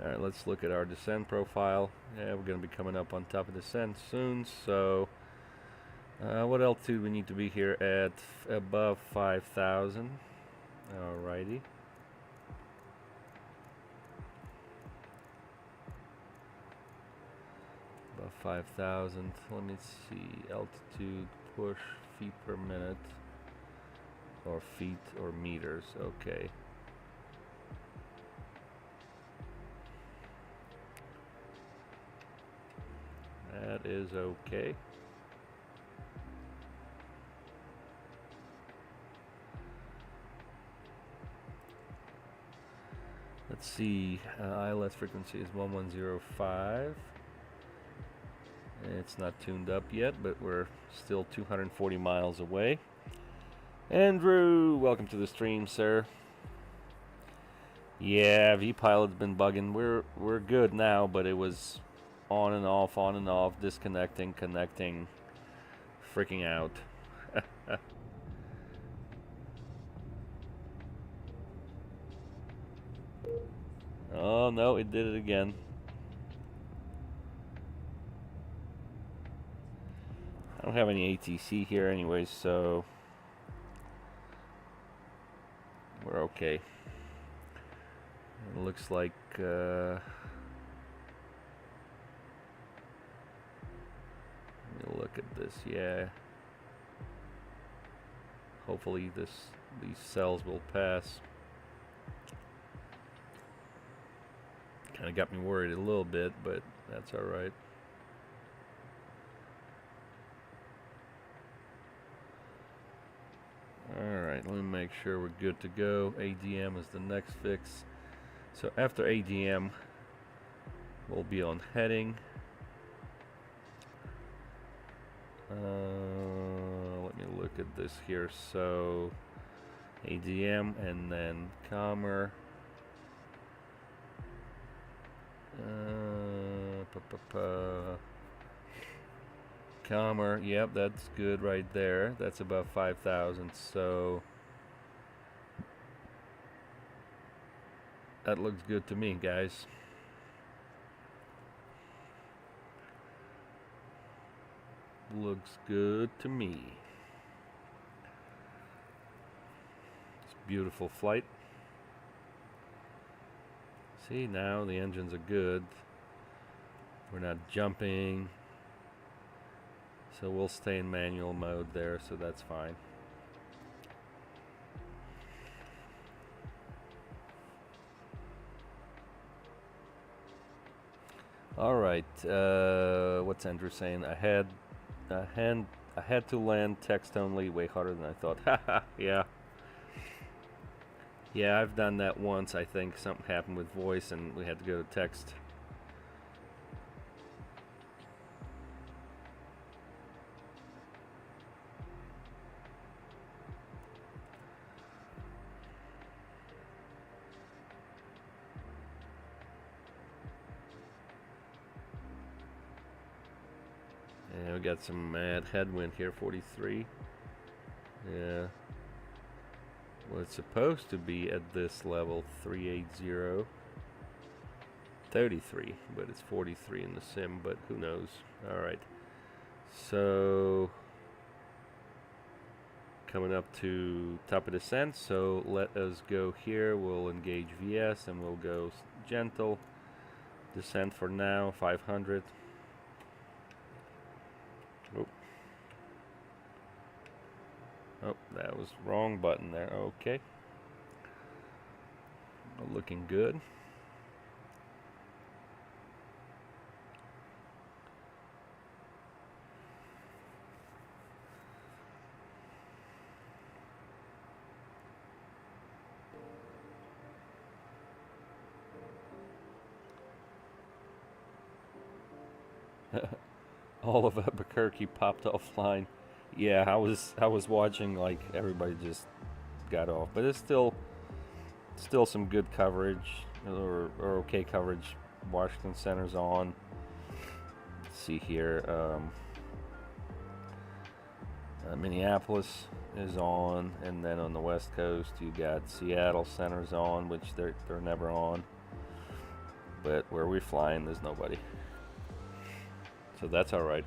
Alright, let's look at our descent profile. Yeah, we're going to be coming up on top of descent soon, so what altitude we need to be here at? Above 5,000. Alrighty. Above 5,000. Let me see. Altitude, push, feet per minute. Or feet or meters. Okay. That is okay. Let's see, ILS frequency is 1105. It's not tuned up yet, but we're still 240 miles away. Andrew, welcome to the stream, sir. Yeah, vPilot's been bugging. We're good now, but it was on and off, disconnecting, connecting, freaking out. Oh no, it did it again. I don't have any ATC here anyway, so we're okay. It looks like let me look at this. Yeah, hopefully these cells will pass. Kind of got me worried a little bit, but that's all right. Alright, let me make sure we're good to go. ADM is the next fix. So after ADM, we'll be on heading. Let me look at this here. So ADM and then Commer. Commer, yep, that's good right there. That's about 5,000, so that looks good to me, guys. Looks good to me. It's a beautiful flight. See, now the engines are good. We're not jumping. So we'll stay in manual mode there, so that's fine. All right, what's Andrew saying? I had to land text only, way harder than I thought. Haha, yeah. Yeah, I've done that once. I think something happened with voice and we had to go to text. Yeah, we got some mad headwind here, 43. Yeah. Well, it's supposed to be at this level, 380. 33, but it's 43 in the sim, but who knows. Alright. So, coming up to top of descent, so let us go here. We'll engage VS and we'll go gentle. Descent for now, 500. Oh, that was wrong button there. Okay. Looking good. all of Albuquerque popped offline. Yeah, I was watching, like, everybody just got off, but it's still some good coverage, or okay coverage. Washington Center's on. Let's see here. Minneapolis is on, and then on the West Coast you got Seattle Center's on, which they're never on. But where we're flying, there's nobody. So that's all right.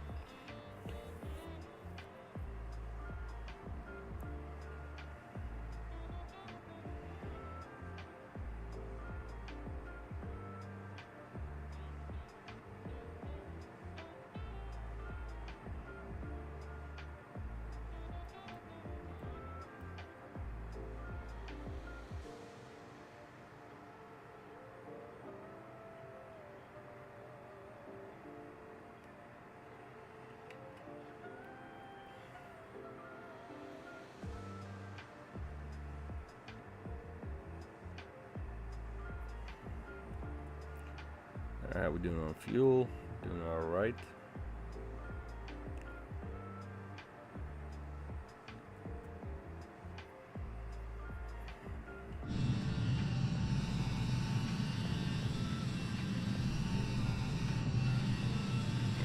Alright, we're doing on fuel, doing alright.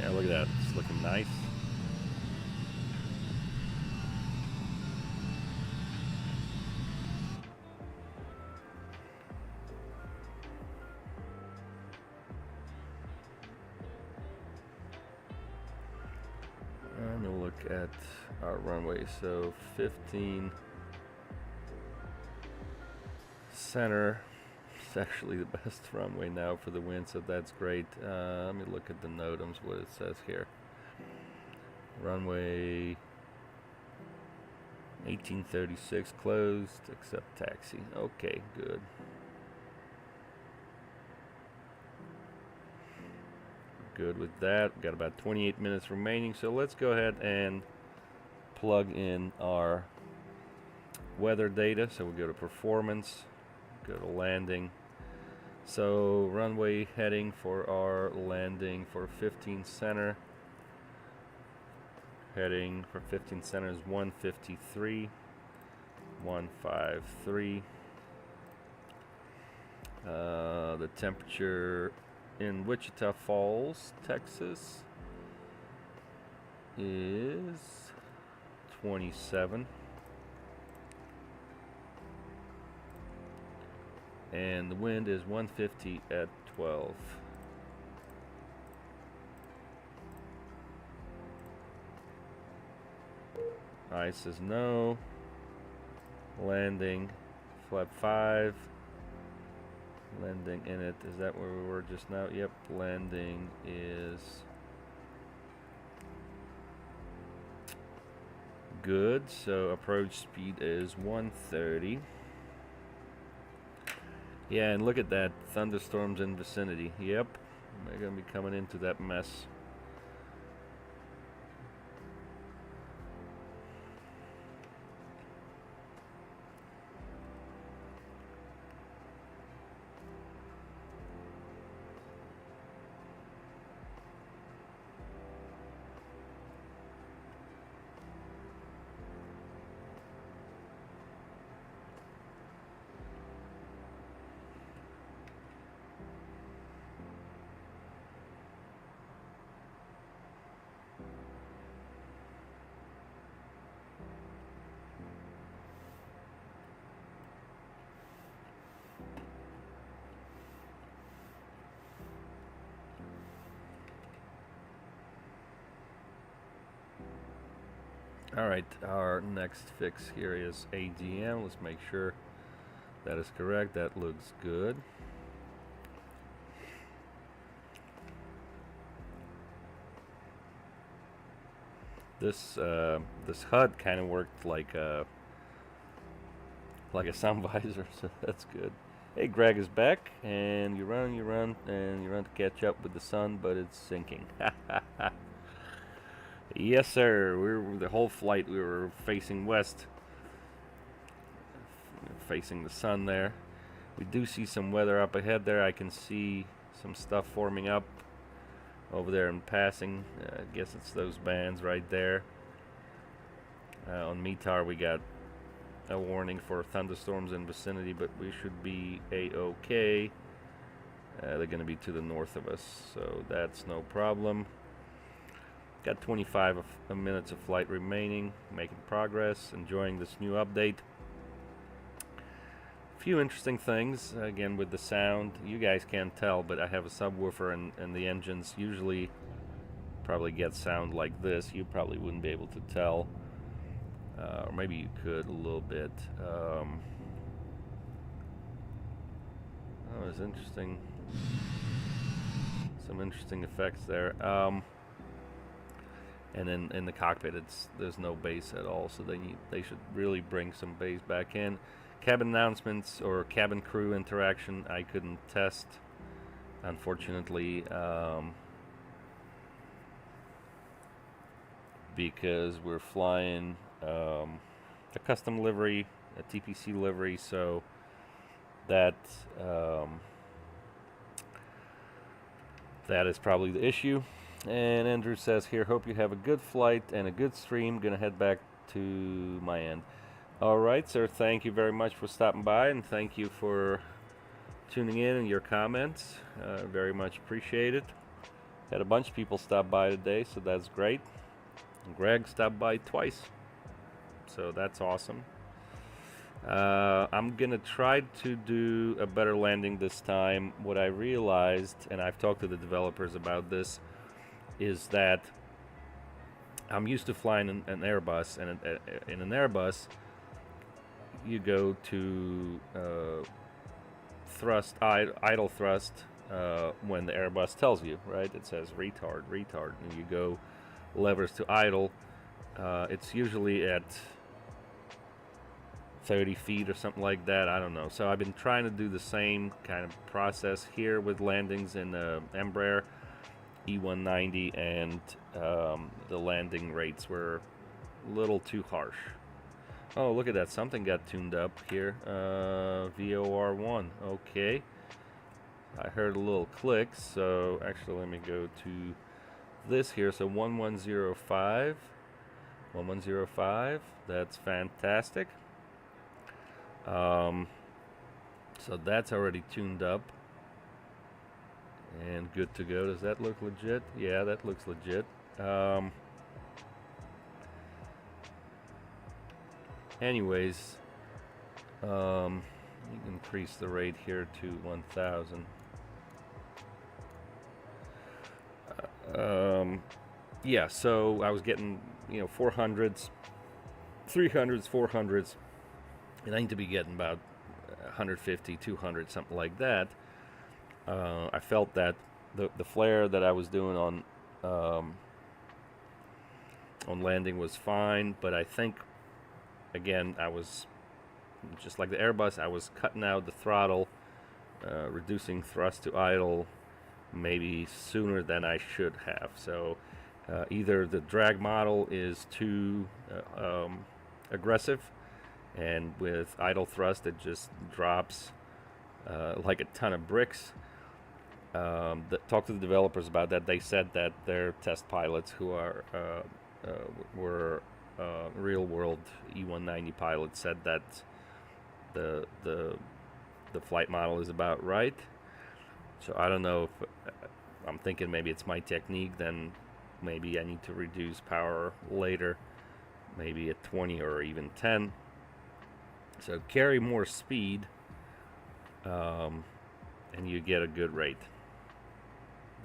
Yeah, look at that, it's looking nice. And we'll look at our runway. So 15 center. It's actually the best runway now for the wind, so that's great. Let me look at the NOTAMs, what it says here. Runway 1836 closed, except taxi. Okay, good. Good with that. We've got about 28 minutes remaining, so let's go ahead and plug in our weather data. So we'll go to performance, go to landing. So runway heading for our landing for 15 center. Heading for 15 center is 153, 153. The temperature in Wichita Falls, Texas is 27. And the wind is 150 at 12. Ice is no. Landing, flap 5. Landing in it, is that where we were just now? Yep, landing is good. So approach speed is 130. Yeah, and look at that, thunderstorms in vicinity. Yep, they're gonna be coming into that mess. Alright, our next fix here is ADM. Let's make sure that is correct. That looks good. This HUD kind of worked like a sun visor, so that's good. Hey, Greg is back, and you run, and you run to catch up with the sun, but it's sinking. Yes, sir. We're the whole flight. We were facing west, facing the sun there. We do see some weather up ahead there. I can see some stuff forming up over there in passing. I guess it's those bands right there. On METAR we got a warning for thunderstorms in vicinity, but we should be a-okay. They're going to be to the north of us, so that's no problem. Got 25 minutes of flight remaining, making progress, enjoying this new update. Few interesting things, again with the sound. You guys can't tell, but I have a subwoofer, and the engines usually probably get sound like this. You probably wouldn't be able to tell. Or maybe you could a little bit. Oh, it's interesting. Some interesting effects there. And then in the cockpit, there's no bass at all, so they should really bring some bass back in. Cabin announcements or cabin crew interaction, I couldn't test, unfortunately, because we're flying a custom livery, a TPC livery, so that that is probably the issue. And Andrew says here, hope you have a good flight and a good stream. Gonna head back to my end. All right, sir, thank you very much for stopping by, and thank you for tuning in and your comments. Very much appreciated. Had a bunch of people stop by today, so that's great. And Greg stopped by twice, so that's awesome. I'm gonna try to do a better landing this time. What I realized, and I've talked to the developers about this, is that I'm used to flying an Airbus, and in an Airbus you go to thrust, idle thrust, when the Airbus tells you, right? It says retard, and you go levers to idle. It's usually at 30 feet or something like that, I don't know. So I've been trying to do the same kind of process here with landings in Embraer E190, and the landing rates were a little too harsh. Oh, look at that, something got tuned up here. VOR1, okay. I heard a little click, so actually let me go to this here. So 1105, that's fantastic. So that's already tuned up and good to go. Does that look legit? Yeah, that looks legit. Anyways, you can increase the rate here to 1000. Yeah, so I was getting, 400s, 300s, 400s, and I need to be getting about 150, 200, something like that. I felt that the flare that I was doing on landing was fine, but I think, again, I was just like the Airbus, I was cutting out the throttle, reducing thrust to idle maybe sooner than I should have. So either the drag model is too aggressive, and with idle thrust it just drops like a ton of bricks. Talk to the developers about that. They said that their test pilots, who are were real world E190 pilots, said that the flight model is about right. So I don't know if I'm thinking maybe it's my technique, then maybe I need to reduce power later, maybe at 20 or even 10. So carry more speed, and you get a good rate.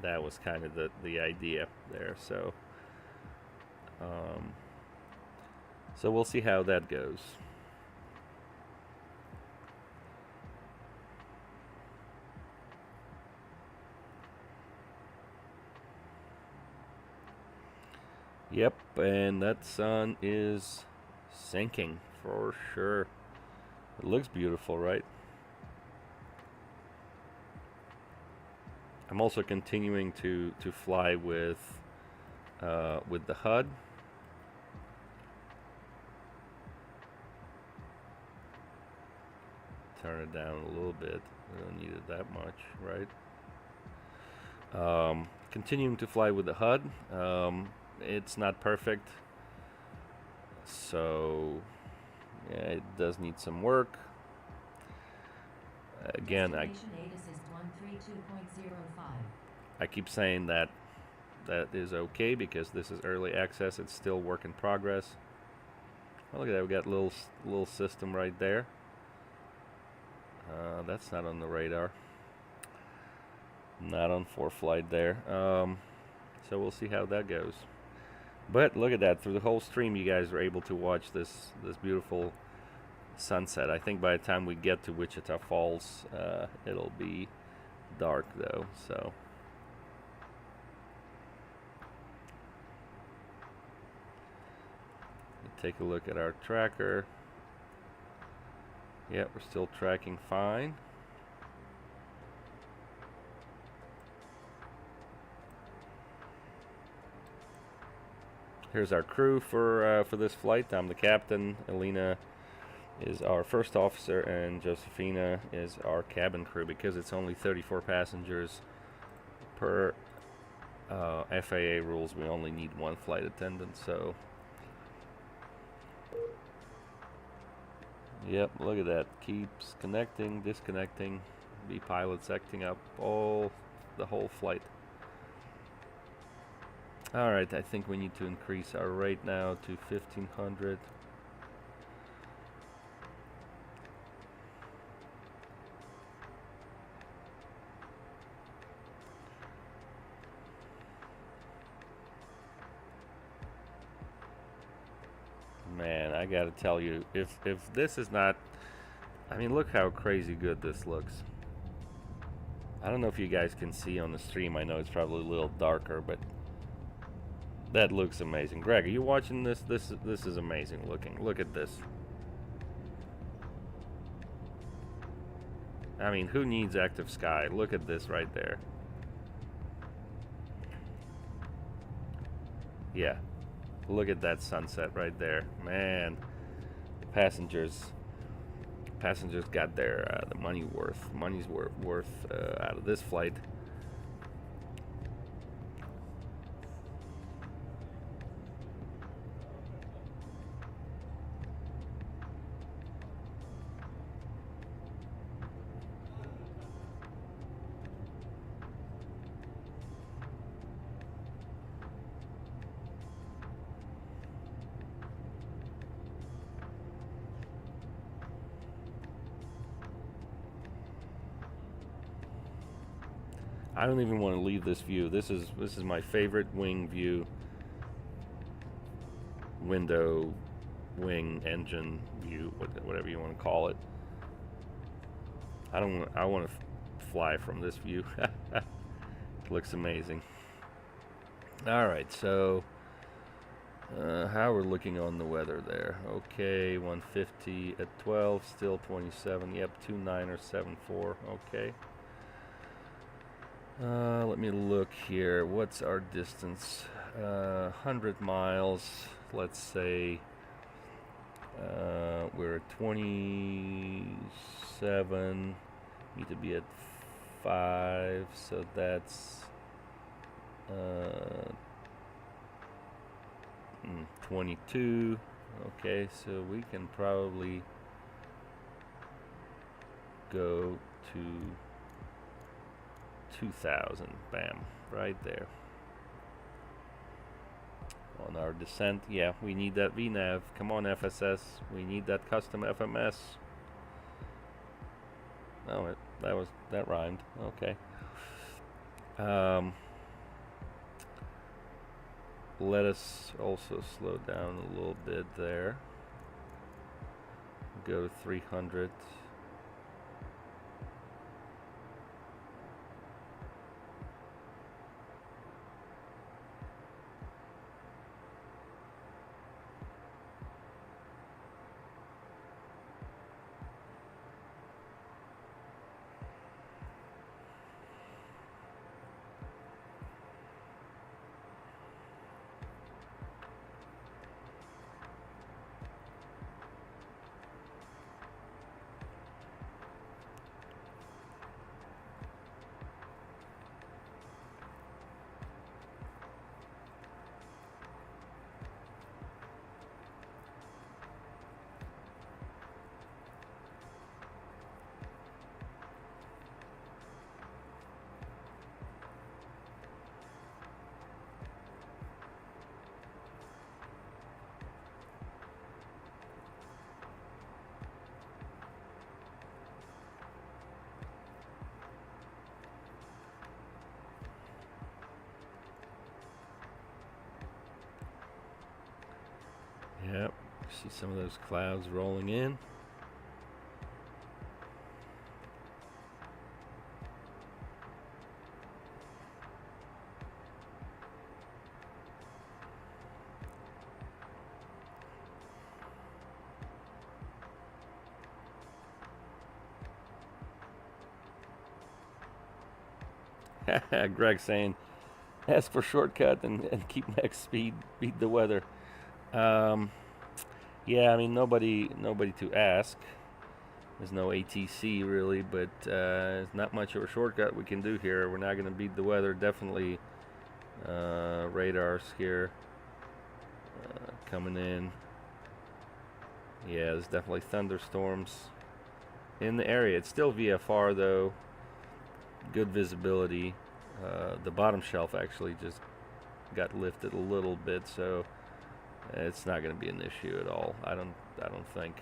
That was kind of the idea there. So so we'll see how that goes. Yep, and that sun is sinking for sure. It looks beautiful, right? I'm also continuing to fly with the HUD. Turn it down a little bit. We don't need it that much, right? Continuing to fly with the HUD. It's not perfect, so yeah, it does need some work. Again, I keep saying that is okay because this is early access. It's still work in progress. Oh, look at that, we got a little system right there. That's not on the radar. Not on ForeFlight there. So we'll see how that goes. But look at that, through the whole stream you guys were able to watch this beautiful sunset. I think by the time we get to Wichita Falls, it'll be dark though, so. Take a look at our tracker. Yeah, we're still tracking fine. Here's our crew for this flight. I'm the captain. Elena is our first officer, and Josefina is our cabin crew. Because it's only 34 passengers per FAA rules, we only need one flight attendant. So, yep, look at that. Keeps connecting, disconnecting. vPilot's acting up the whole flight. Alright, I think we need to increase our rate now to 1500. Man, I gotta tell you, if this is not, I mean, look how crazy good this looks. I don't know if you guys can see on the stream. I know it's probably a little darker, but that looks amazing. Greg, are you watching this? This is amazing looking. Look at this. I mean, who needs active sky? Look at this right there. Yeah. Look at that sunset right there. Man, the passengers got their the money's worth out of this flight. I don't even want to leave this view. This is my favorite wing view. Window, wing, engine view, whatever you want to call it. I want to fly from this view. It looks amazing. All right, so how we're looking on the weather there. Okay, 150 at 12, still 27. Yep, 29 or 74. Okay. Let me look here. What's our distance? 100 miles. Let's say we're at 27. Need to be at 5. So that's 22. Okay, so we can probably go to 2000. Bam, right there. On our descent, yeah, we need that VNAV. Come on, FSS, we need that custom FMS. Oh, that rhymed. Okay. Let us also slow down a little bit there. Go to 300. See some of those clouds rolling in. Greg saying, ask for shortcut and keep max speed, beat the weather. Yeah, I mean nobody to ask. There's no ATC really, but there's not much of a shortcut we can do here. We're not going to beat the weather. Definitely radars here coming in. Yeah, there's definitely thunderstorms in the area. It's still VFR though. Good visibility. The bottom shelf actually just got lifted a little bit, so it's not going to be an issue at all. I don't think.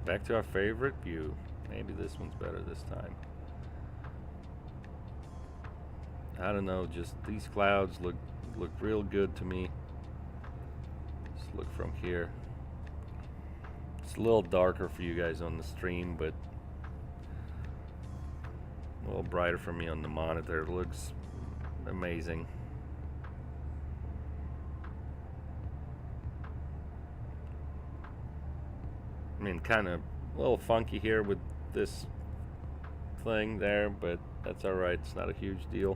Back to our favorite view. Maybe this one's better this time. I don't know, just these clouds look real good to me. Just look from here. It's a little darker for you guys on the stream, but a little brighter for me on the monitor. It looks amazing. I mean, kind of a little funky here with this thing there, but that's alright. It's not a huge deal.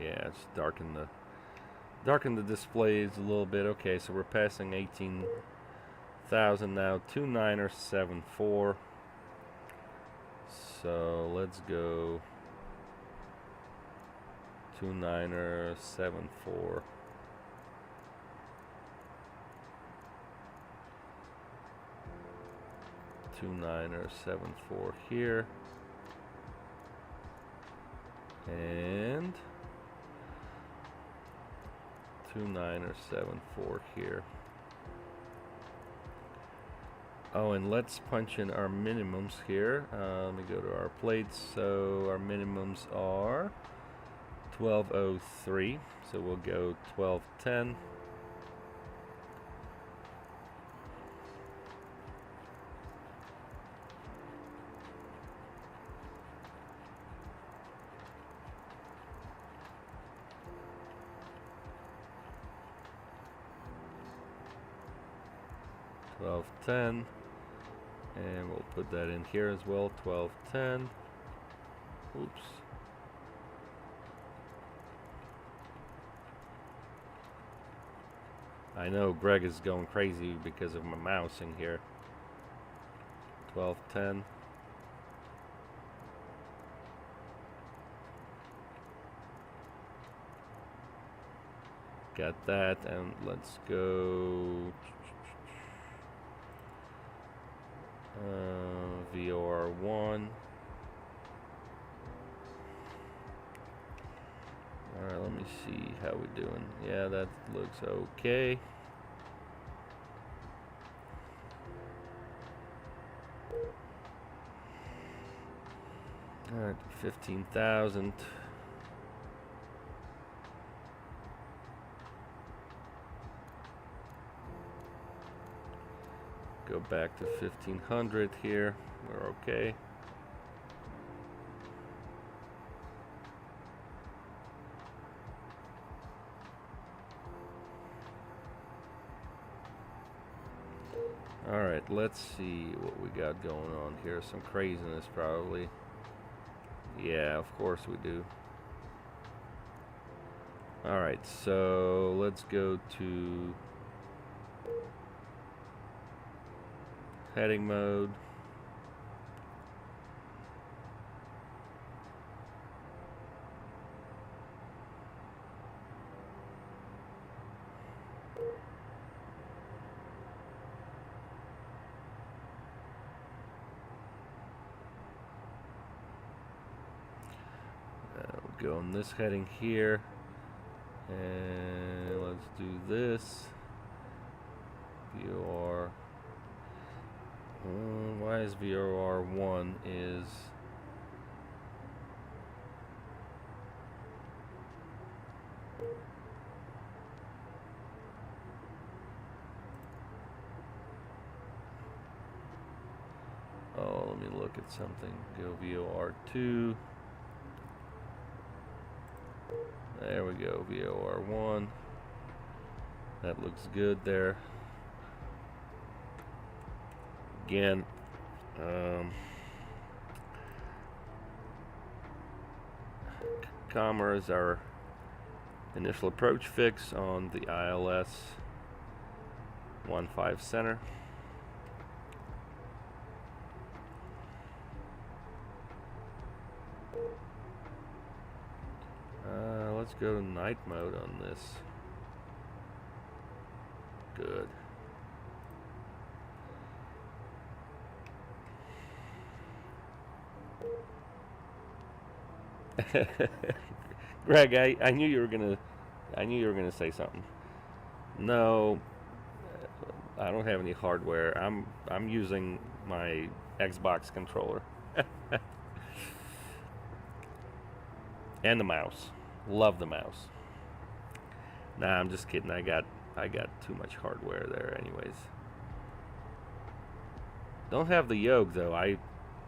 Yeah, it's darken the displays a little bit. Okay, so we're passing 18,000 now. 2974. So let's go 2974. Here. And 2974 here. Oh, and let's punch in our minimums here. Let me go to our plates. So our minimums are 1203. So we'll go 1210. And we'll put that in here as well. 1210. Oops. I know Greg is going crazy because of my mouse in here. 1210. Got that, and let's go VOR1. Alright, let me see how we're doing. Yeah, that looks okay. Alright, 15,000. Go back to 1500 here. We're okay. Alright, let's see what we got going on here. Some craziness probably. Yeah, of course we do. Alright, so let's go to heading mode. go on this heading here, and let's do this. VOR. Why is VOR 1 is... Oh, let me look at something. Go VOR 2. There we go, VOR 1. That looks good there. Again, Commer is our initial approach fix on the ILS 15 center. Let's go to night mode on this. Good. Greg, I knew you were gonna say something. No, I don't have any hardware. I'm using my Xbox controller and the mouse. Love the mouse. Nah, I'm just kidding. I got too much hardware there, anyways. Don't have the yoke though. I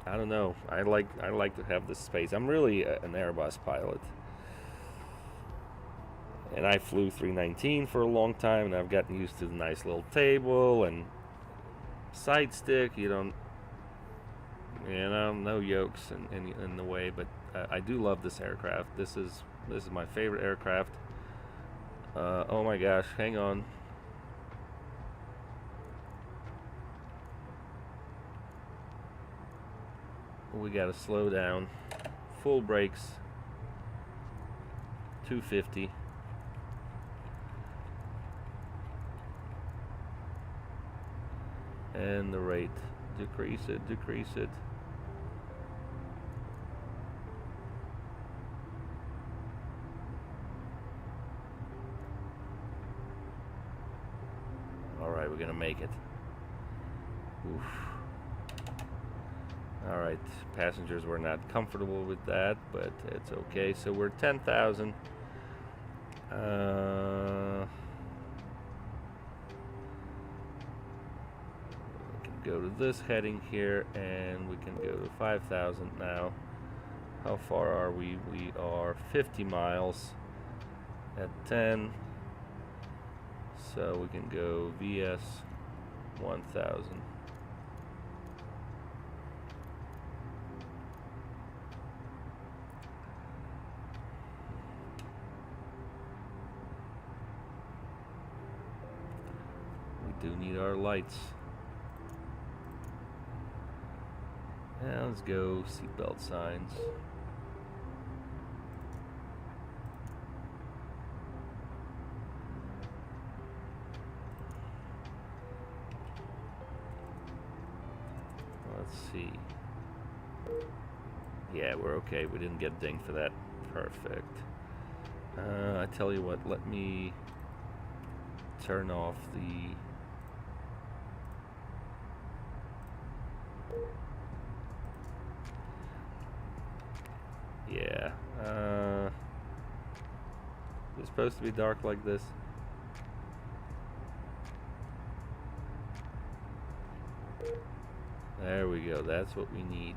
don't know. I like to have the space. I'm really an Airbus pilot, and I flew 319 for a long time, and I've gotten used to the nice little table and side stick. No yokes in the way. But I do love this aircraft. This is my favorite aircraft. Oh my gosh! Hang on. We gotta slow down. Full brakes. 250. And the rate. Decrease it, decrease it. Alright, we're gonna make it. Oof. Alright, passengers were not comfortable with that, but it's okay. So we're 10,000. We can go to this heading here, and we can go to 5,000 now. How far are we? We are 50 miles at 10. So we can go VS 1000. We do need our lights. Now let's go seatbelt signs. Let's see. Yeah, we're okay. We didn't get dinged for that. Perfect. I tell you what, let me turn off the... Yeah. It's supposed to be dark like this. There we go. That's what we need.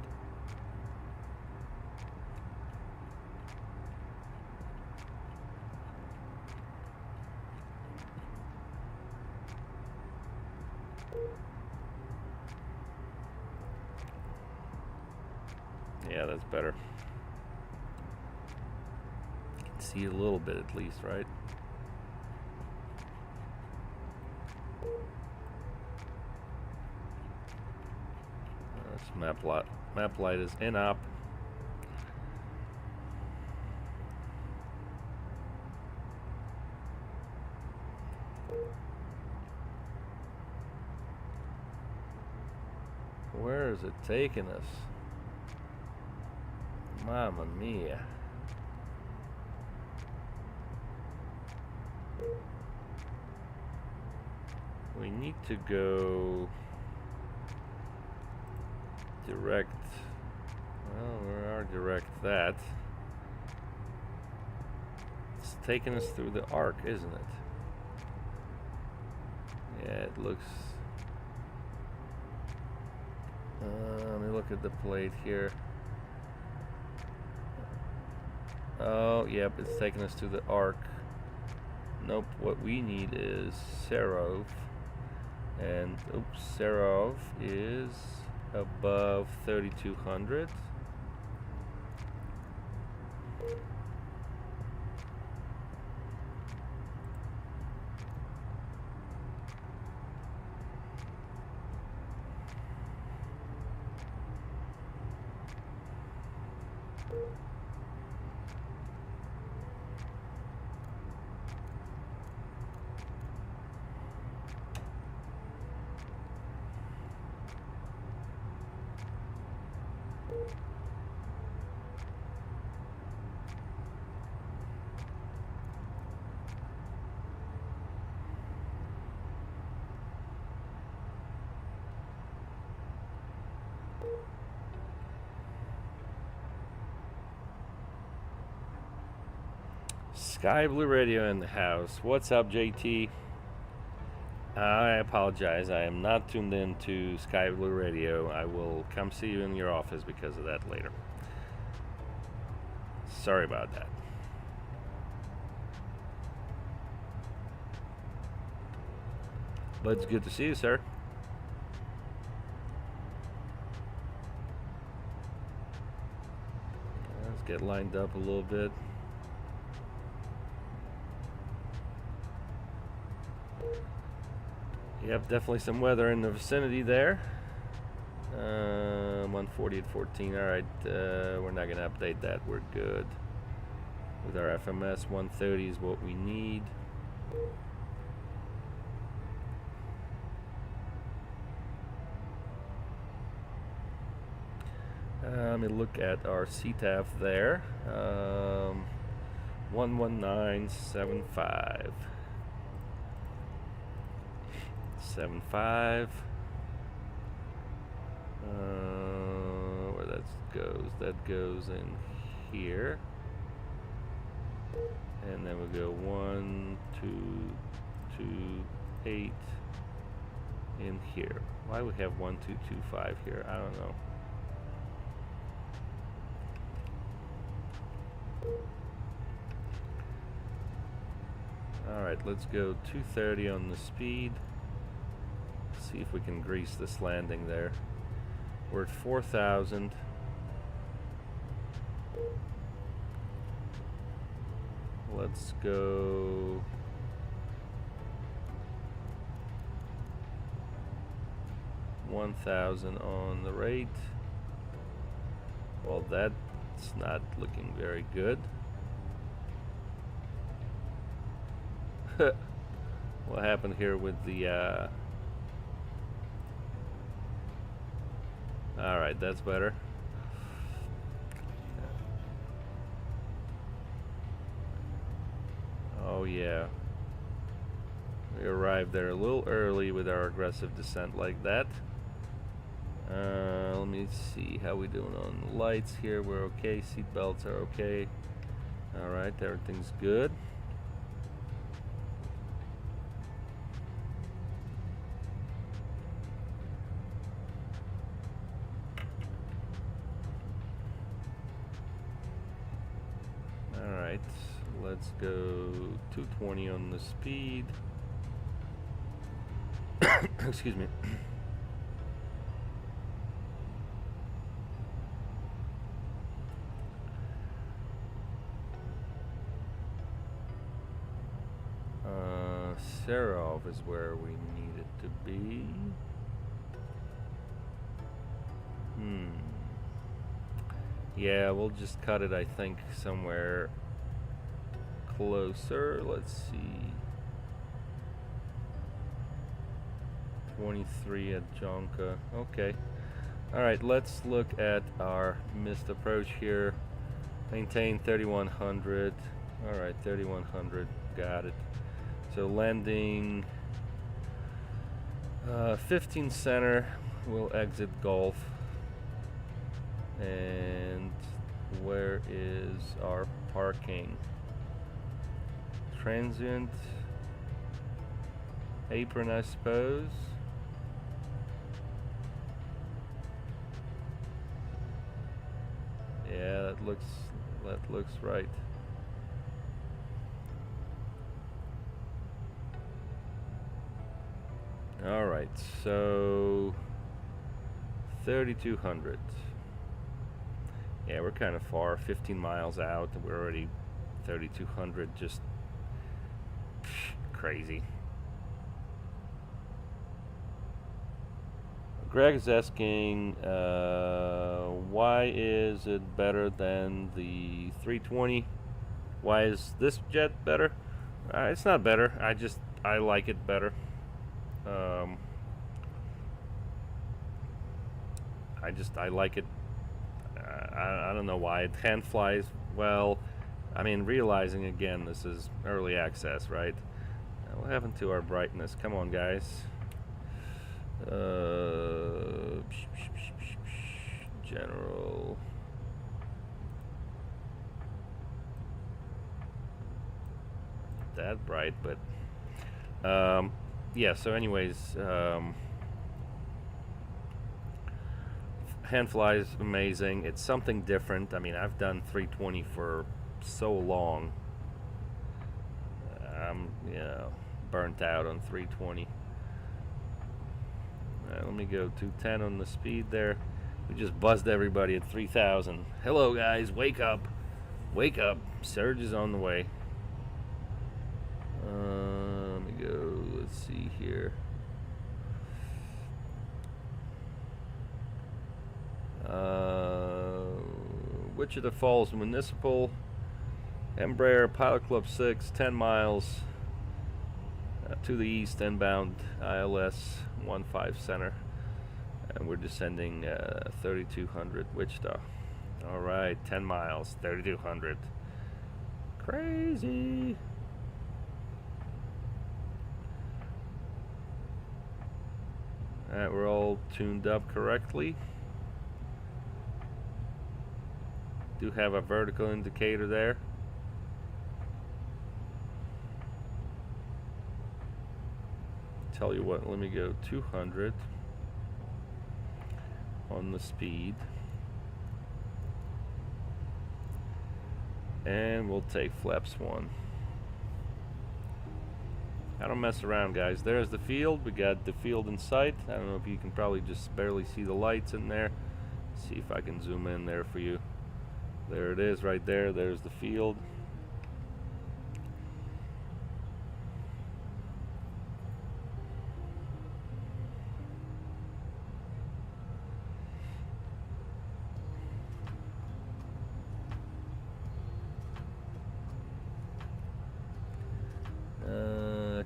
Yeah, that's better. You can see a little bit at least, right? Map light is in op. Where is it taking us? Mamma mia. We need to go direct. Well, we are direct that. It's taking us through the arc, isn't it? Yeah, it looks. Let me look at the plate here. Oh, yep, it's taking us to the arc. Nope, what we need is Serov. And, oops, Serov is above 3200. Sky Blue Radio in the house. What's up, JT? I apologize. I am not tuned in to Sky Blue Radio. I will come see you in your office because of that later. Sorry about that. But it's good to see you, sir. Let's get lined up a little bit. Yep, definitely some weather in the vicinity there. 140 at 14. Alright, we're not going to update that. We're good. With our FMS, 130 is what we need. Let me look at our CTAF there. 11975. 75. Where that goes in here. And then we go 1, 2, 2, 8 in here. Why we have 1, 2, 2, 5 here? I don't know. Alright, let's go 230 on the speed. See if we can grease this landing there. We're at 4,000. Let's go 1,000 on the rate. Well, that's not looking very good. What happened here with the alright, that's better. Oh yeah, we arrived there a little early with our aggressive descent like that. Let me see how we doing on the lights here. We're okay, seat belts are okay. Alright, everything's good. Let's go 220 on the speed. Excuse me. Serov is where we need it to be. Yeah, we'll just cut it, I think, somewhere closer. Let's see. 23 at Jonka. Okay. Alright, let's look at our missed approach here. Maintain 3100. Alright, 3100. Got it. So landing 15 center, we'll exit Golf. And where is our parking? Transient apron, I suppose. Yeah, that looks right. All right, so 3,200. Yeah, we're kind of far, 15 miles out, and we're already 3,200. Just crazy. Greg is asking, why is it better than the 320? Why is this jet better? It's not better. I like it better. I like it. I don't know why. It hand flies well. I mean, realizing again, this is early access, right? What happened to our brightness? Come on, guys. General. That bright, but yeah. So, anyways, hand flies amazing. It's something different. I mean, I've done 320 for so long. I'm burnt out on 320. Let me go 210 on the speed there. We just buzzed everybody at 3,000. Hello, guys. Wake up. Wake up. Surge is on the way. Let me go. Let's see here. Wichita Falls Municipal. Embraer Pilot Club 6, 10 miles to the east, inbound ILS 15 center. And we're descending 3,200 Wichita. All right, 10 miles, 3,200. Crazy. All right, we're all tuned up correctly. Do have a vertical indicator there. Tell you what, let me go 200 on the speed. And we'll take flaps 1. I don't mess around, guys. There's the field. We got the field in sight. I don't know if you can probably just barely see the lights in there. See if I can zoom in there for you. There it is right there. There's the field.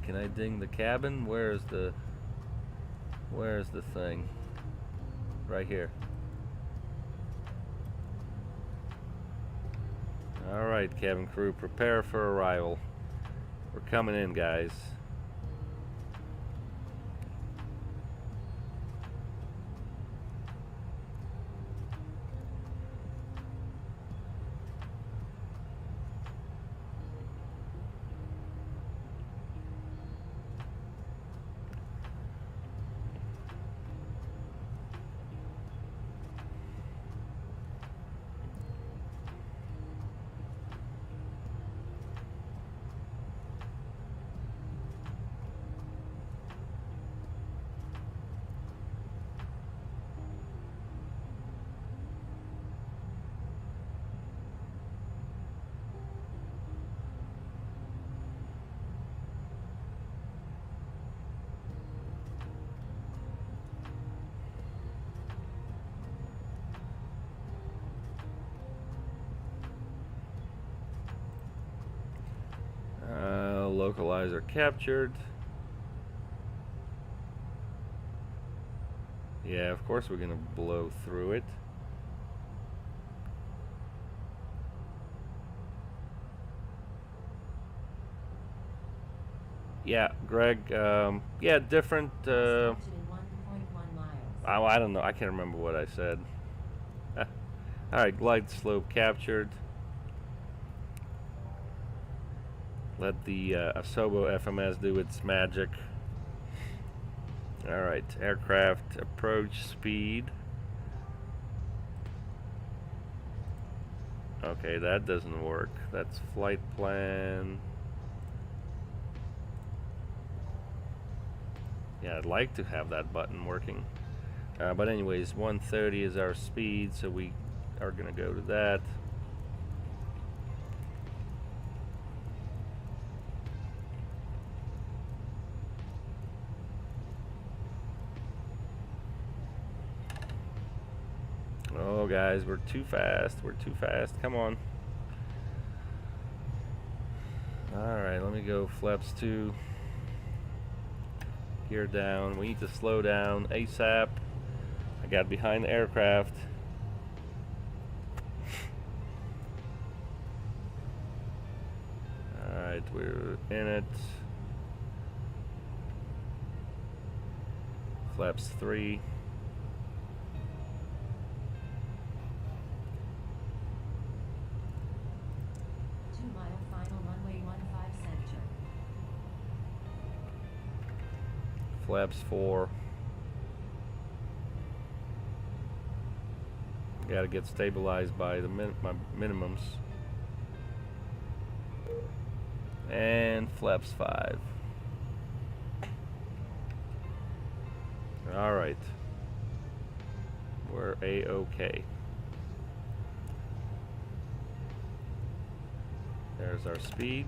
Can I ding the cabin? Where's the thing? Right here. Alright, cabin crew, prepare for arrival. We're coming in, guys. Localizer captured. Yeah, of course we're gonna blow through it. Yeah, Greg. Yeah, different. Altitude 1.1 miles. I don't know. I can't remember what I said. All right, glide slope captured. Let the Asobo FMS do its magic. All right, aircraft approach speed. Okay, that doesn't work. That's flight plan. Yeah, I'd like to have that button working. But anyways, 130 is our speed, so we are gonna go to that. Oh, guys, we're too fast. We're too fast. Come on. Alright, let me go. Flaps 2. Gear down. We need to slow down ASAP. I got behind the aircraft. Alright, we're in it. Flaps 3. Flaps 4. Got to get stabilized by the my minimums. And flaps 5. All right. We're A-OK. There's our speed.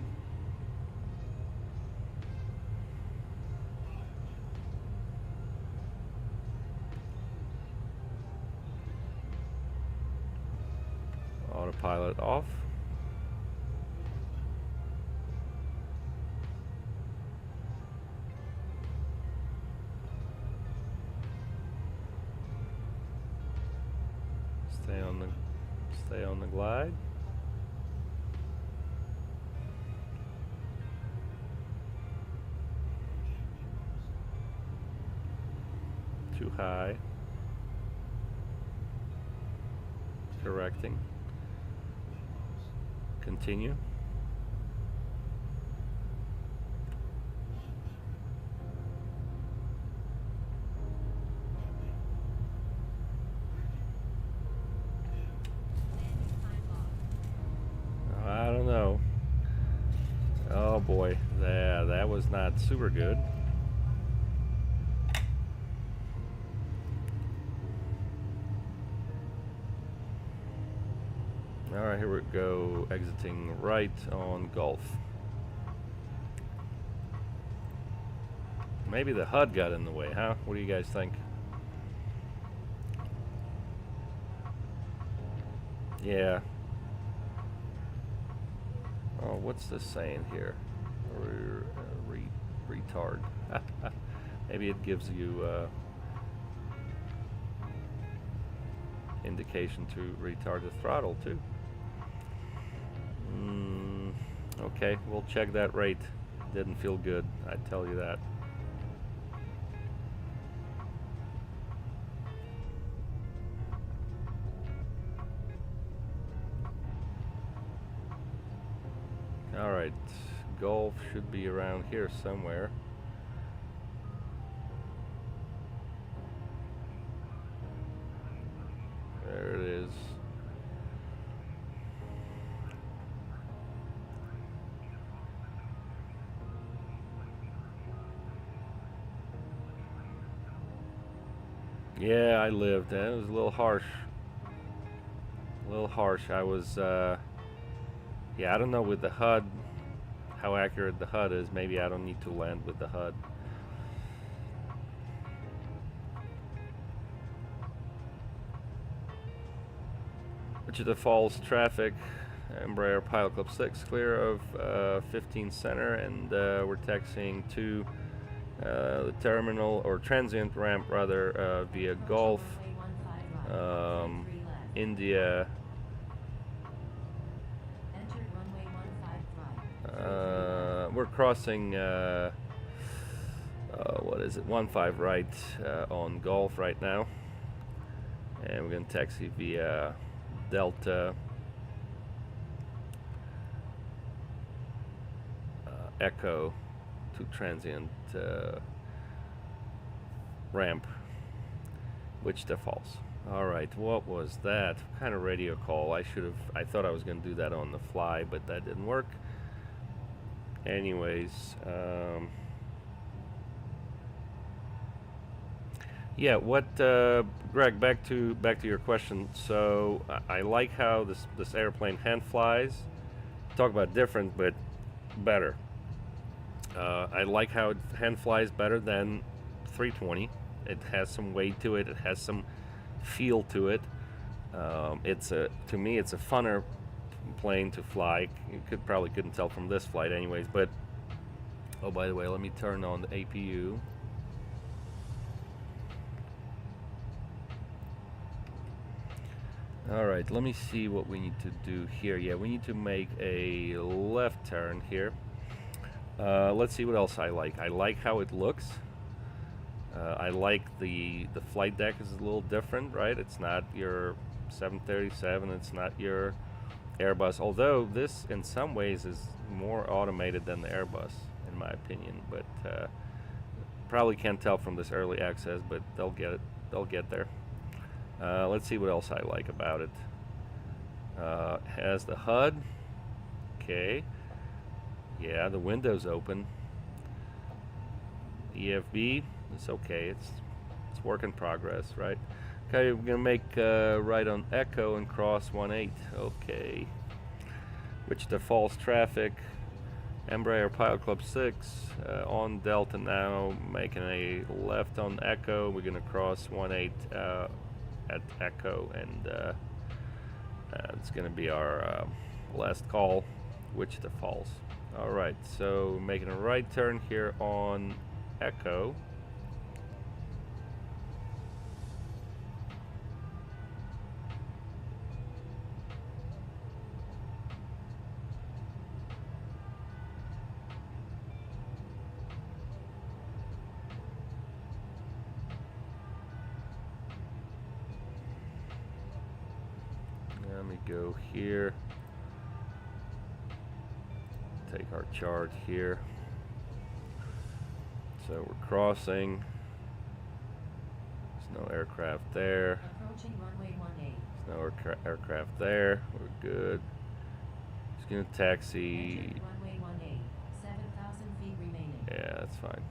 Autopilot off. Stay on the glide. Too high. Correcting. Continue. I don't know. Oh boy, that was not super good. Alright, here we go, exiting right on Gulf. Maybe the HUD got in the way, huh? What do you guys think? Yeah. Oh, what's this saying here? Retard. Maybe it gives you indication to retard the throttle too. Okay, we'll check that rate. Didn't feel good, I tell you that. Alright, Gulf should be around here somewhere. There it is. Yeah, I lived. It was a little harsh. A little harsh. I was, yeah, I don't know with the HUD, how accurate the HUD is. Maybe I don't need to land with the HUD. Wichita Falls traffic, Embraer Pilot Club 6 clear of 15 center, and we're taxiing to the terminal or transient ramp rather via Gulf, India. We're crossing what is it, 15 right on Golf right now, and we're going to taxi via Delta Echo to transient ramp, Wichita Falls. All right, what was that? What kind of radio call? I thought I was going to do that on the fly, but that didn't work. Anyways, yeah, Greg, back to your question. So I like how this airplane hand flies. Talk about different, but better. I like how it hand flies better than 320. It has some weight to it. It has some feel to it. To me, it's a funner plane to fly. You probably couldn't tell from this flight, anyways. But oh, by the way, let me turn on the APU. All right, let me see what we need to do here. Yeah, we need to make a left turn here. Let's see what else I like. I like how it looks. I like the flight deck is a little different, right? It's not your 737. It's not your Airbus. Although this, in some ways, is more automated than the Airbus, in my opinion. But probably can't tell from this early access. But they'll get it. They'll get there. Let's see what else I like about it. Has the HUD. Okay. Yeah, the window's open. EFB. It's okay. It's work in progress, right? Okay, we're gonna make right on Echo and cross 18. Okay. Wichita Falls traffic. Embraer Pilot Club 6 on Delta now, making a left on Echo. We're gonna cross 18 at Echo, and it's gonna be our last call, Wichita Falls. All right, so making a right turn here on Echo. Let me go here. Take our chart here. So we're crossing. There's no aircraft there. Approaching runway 18. There's no aircraft there. We're good. Just gonna taxi. Entering runway 18. 7,000 feet remaining. Yeah, that's fine.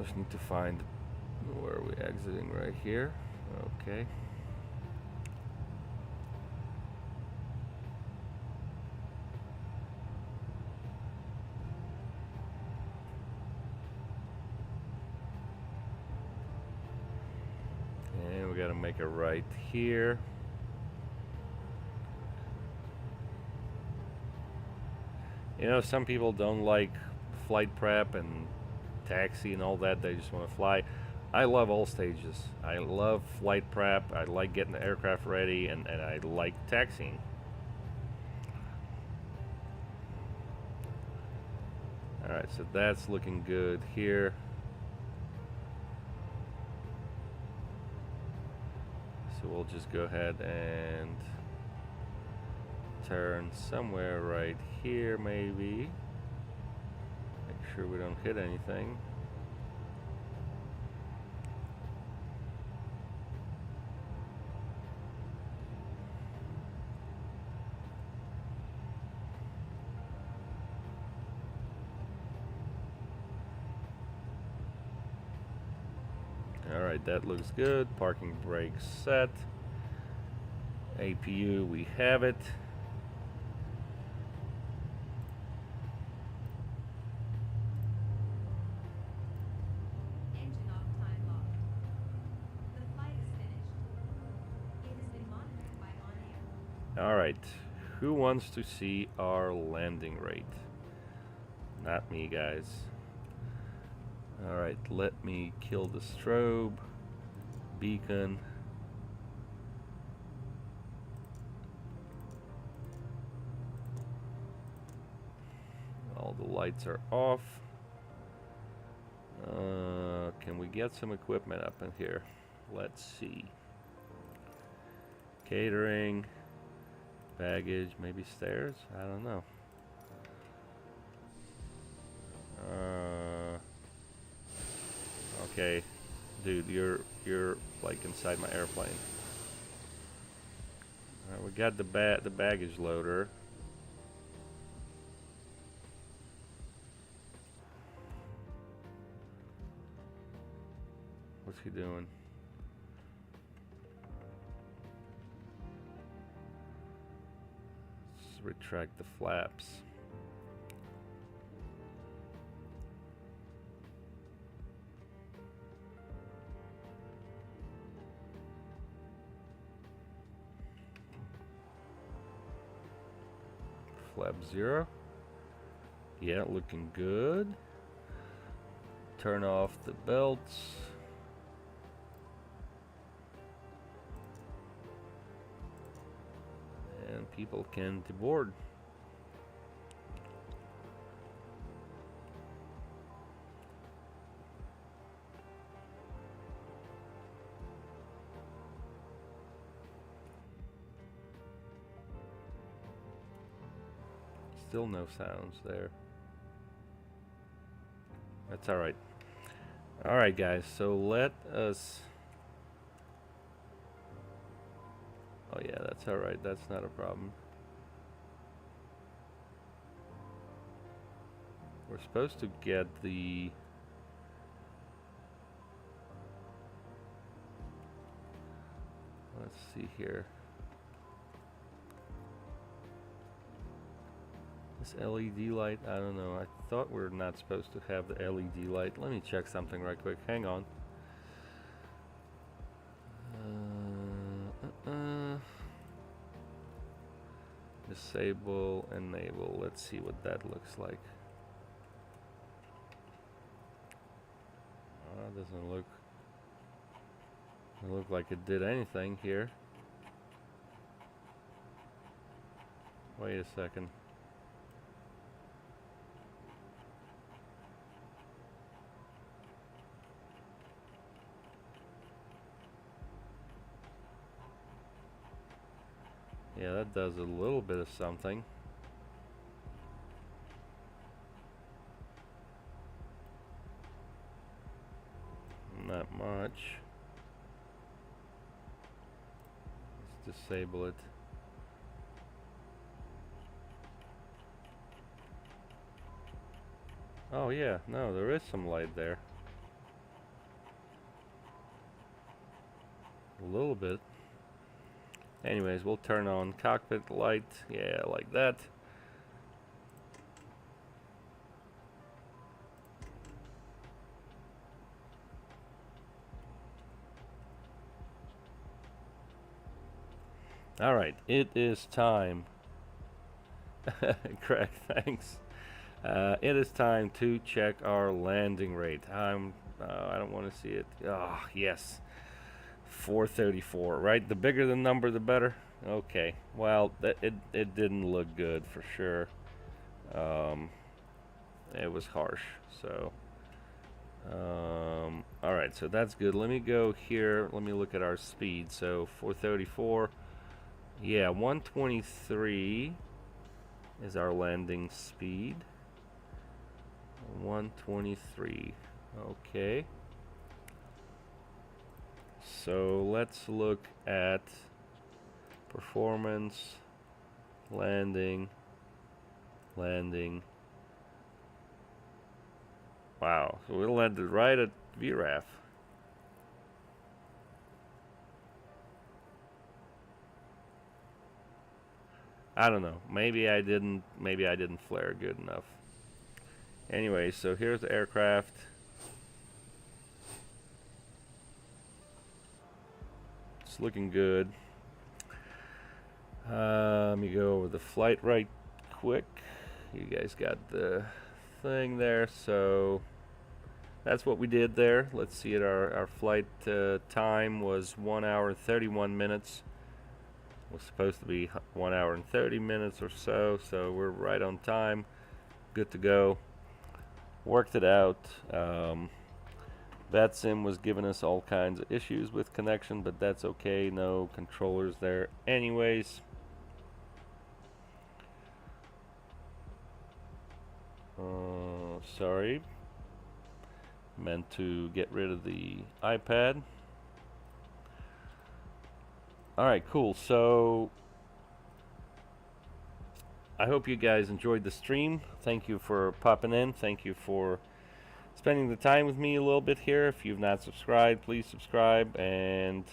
Just need to find where are we exiting right here. Okay. And we got to make a right here. You know, some people don't like flight prep and taxi and all that. They just want to fly. I love all stages. I love flight prep. I like getting the aircraft ready, and I like taxiing. Alright, so that's looking good here. So we'll just go ahead and turn somewhere right here, maybe. Make sure we don't hit anything. Alright, that looks good. Parking brake set. APU, we have it. Engine off, time locked. The flight is finished. It has been monitored by OnAir. Alright, who wants to see our landing rate? Not me, guys. Alright, let me kill the strobe. Beacon. All the lights are off. Can we get some equipment up in here? Let's see. Catering, baggage, maybe stairs? I don't know. Okay, dude, you're like inside my airplane. Alright, we got the baggage loader. What's he doing? Let's retract the flaps. Flap 0. Yeah, looking good. Turn off the belts. And people can deboard. Still no sounds there. That's alright. Alright guys, so let us... Oh yeah, that's alright, that's not a problem. We're supposed to get the... Let's see here. This LED light, I don't know. I thought we were not supposed to have the LED light. Let me check something right quick. Hang on. Disable, enable. Let's see what that looks like. Doesn't look like it did anything here. Wait a second. Yeah, that does a little bit of something. Not much. Let's disable it. Oh yeah, no, there is some light there. A little bit. Anyways, we'll turn on cockpit light. Yeah, like that. Alright, it is time. Craig, thanks. It is time to check our landing rate. I don't want to see it. Oh, yes. 434, right? The bigger the number, the better. Okay. Well, it didn't look good for sure. It was harsh. So, all right. So that's good. Let me go here. Let me look at our speed. So 434. Yeah, 123 is our landing speed. 123. Okay. So let's look at performance, landing. Wow, so we landed right at VRAF. I don't know. Maybe I didn't flare good enough. Anyway, so here's the aircraft. It's looking good. Let me go over the flight right quick. You guys got the thing there. So that's what we did there. Let's see it. Our flight time was 1 hour and 31 minutes. It was supposed to be 1 hour and 30 minutes or so. So we're right on time. good to go. Worked it out. Vatsim was giving us all kinds of issues with connection, but that's okay. No controllers there anyways. Sorry. Meant to get rid of the iPad. Alright, cool. So I hope you guys enjoyed the stream. Thank you for popping in. Thank you for spending the time with me a little bit here. If you've not subscribed, please subscribe, and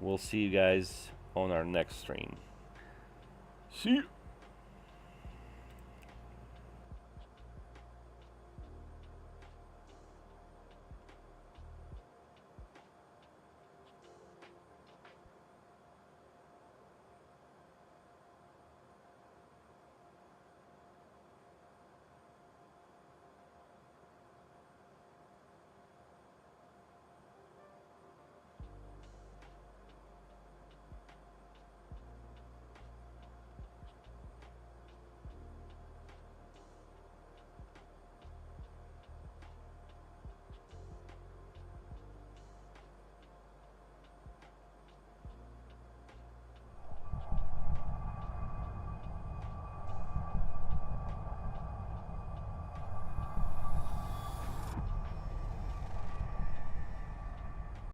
we'll see you guys on our next stream. See you.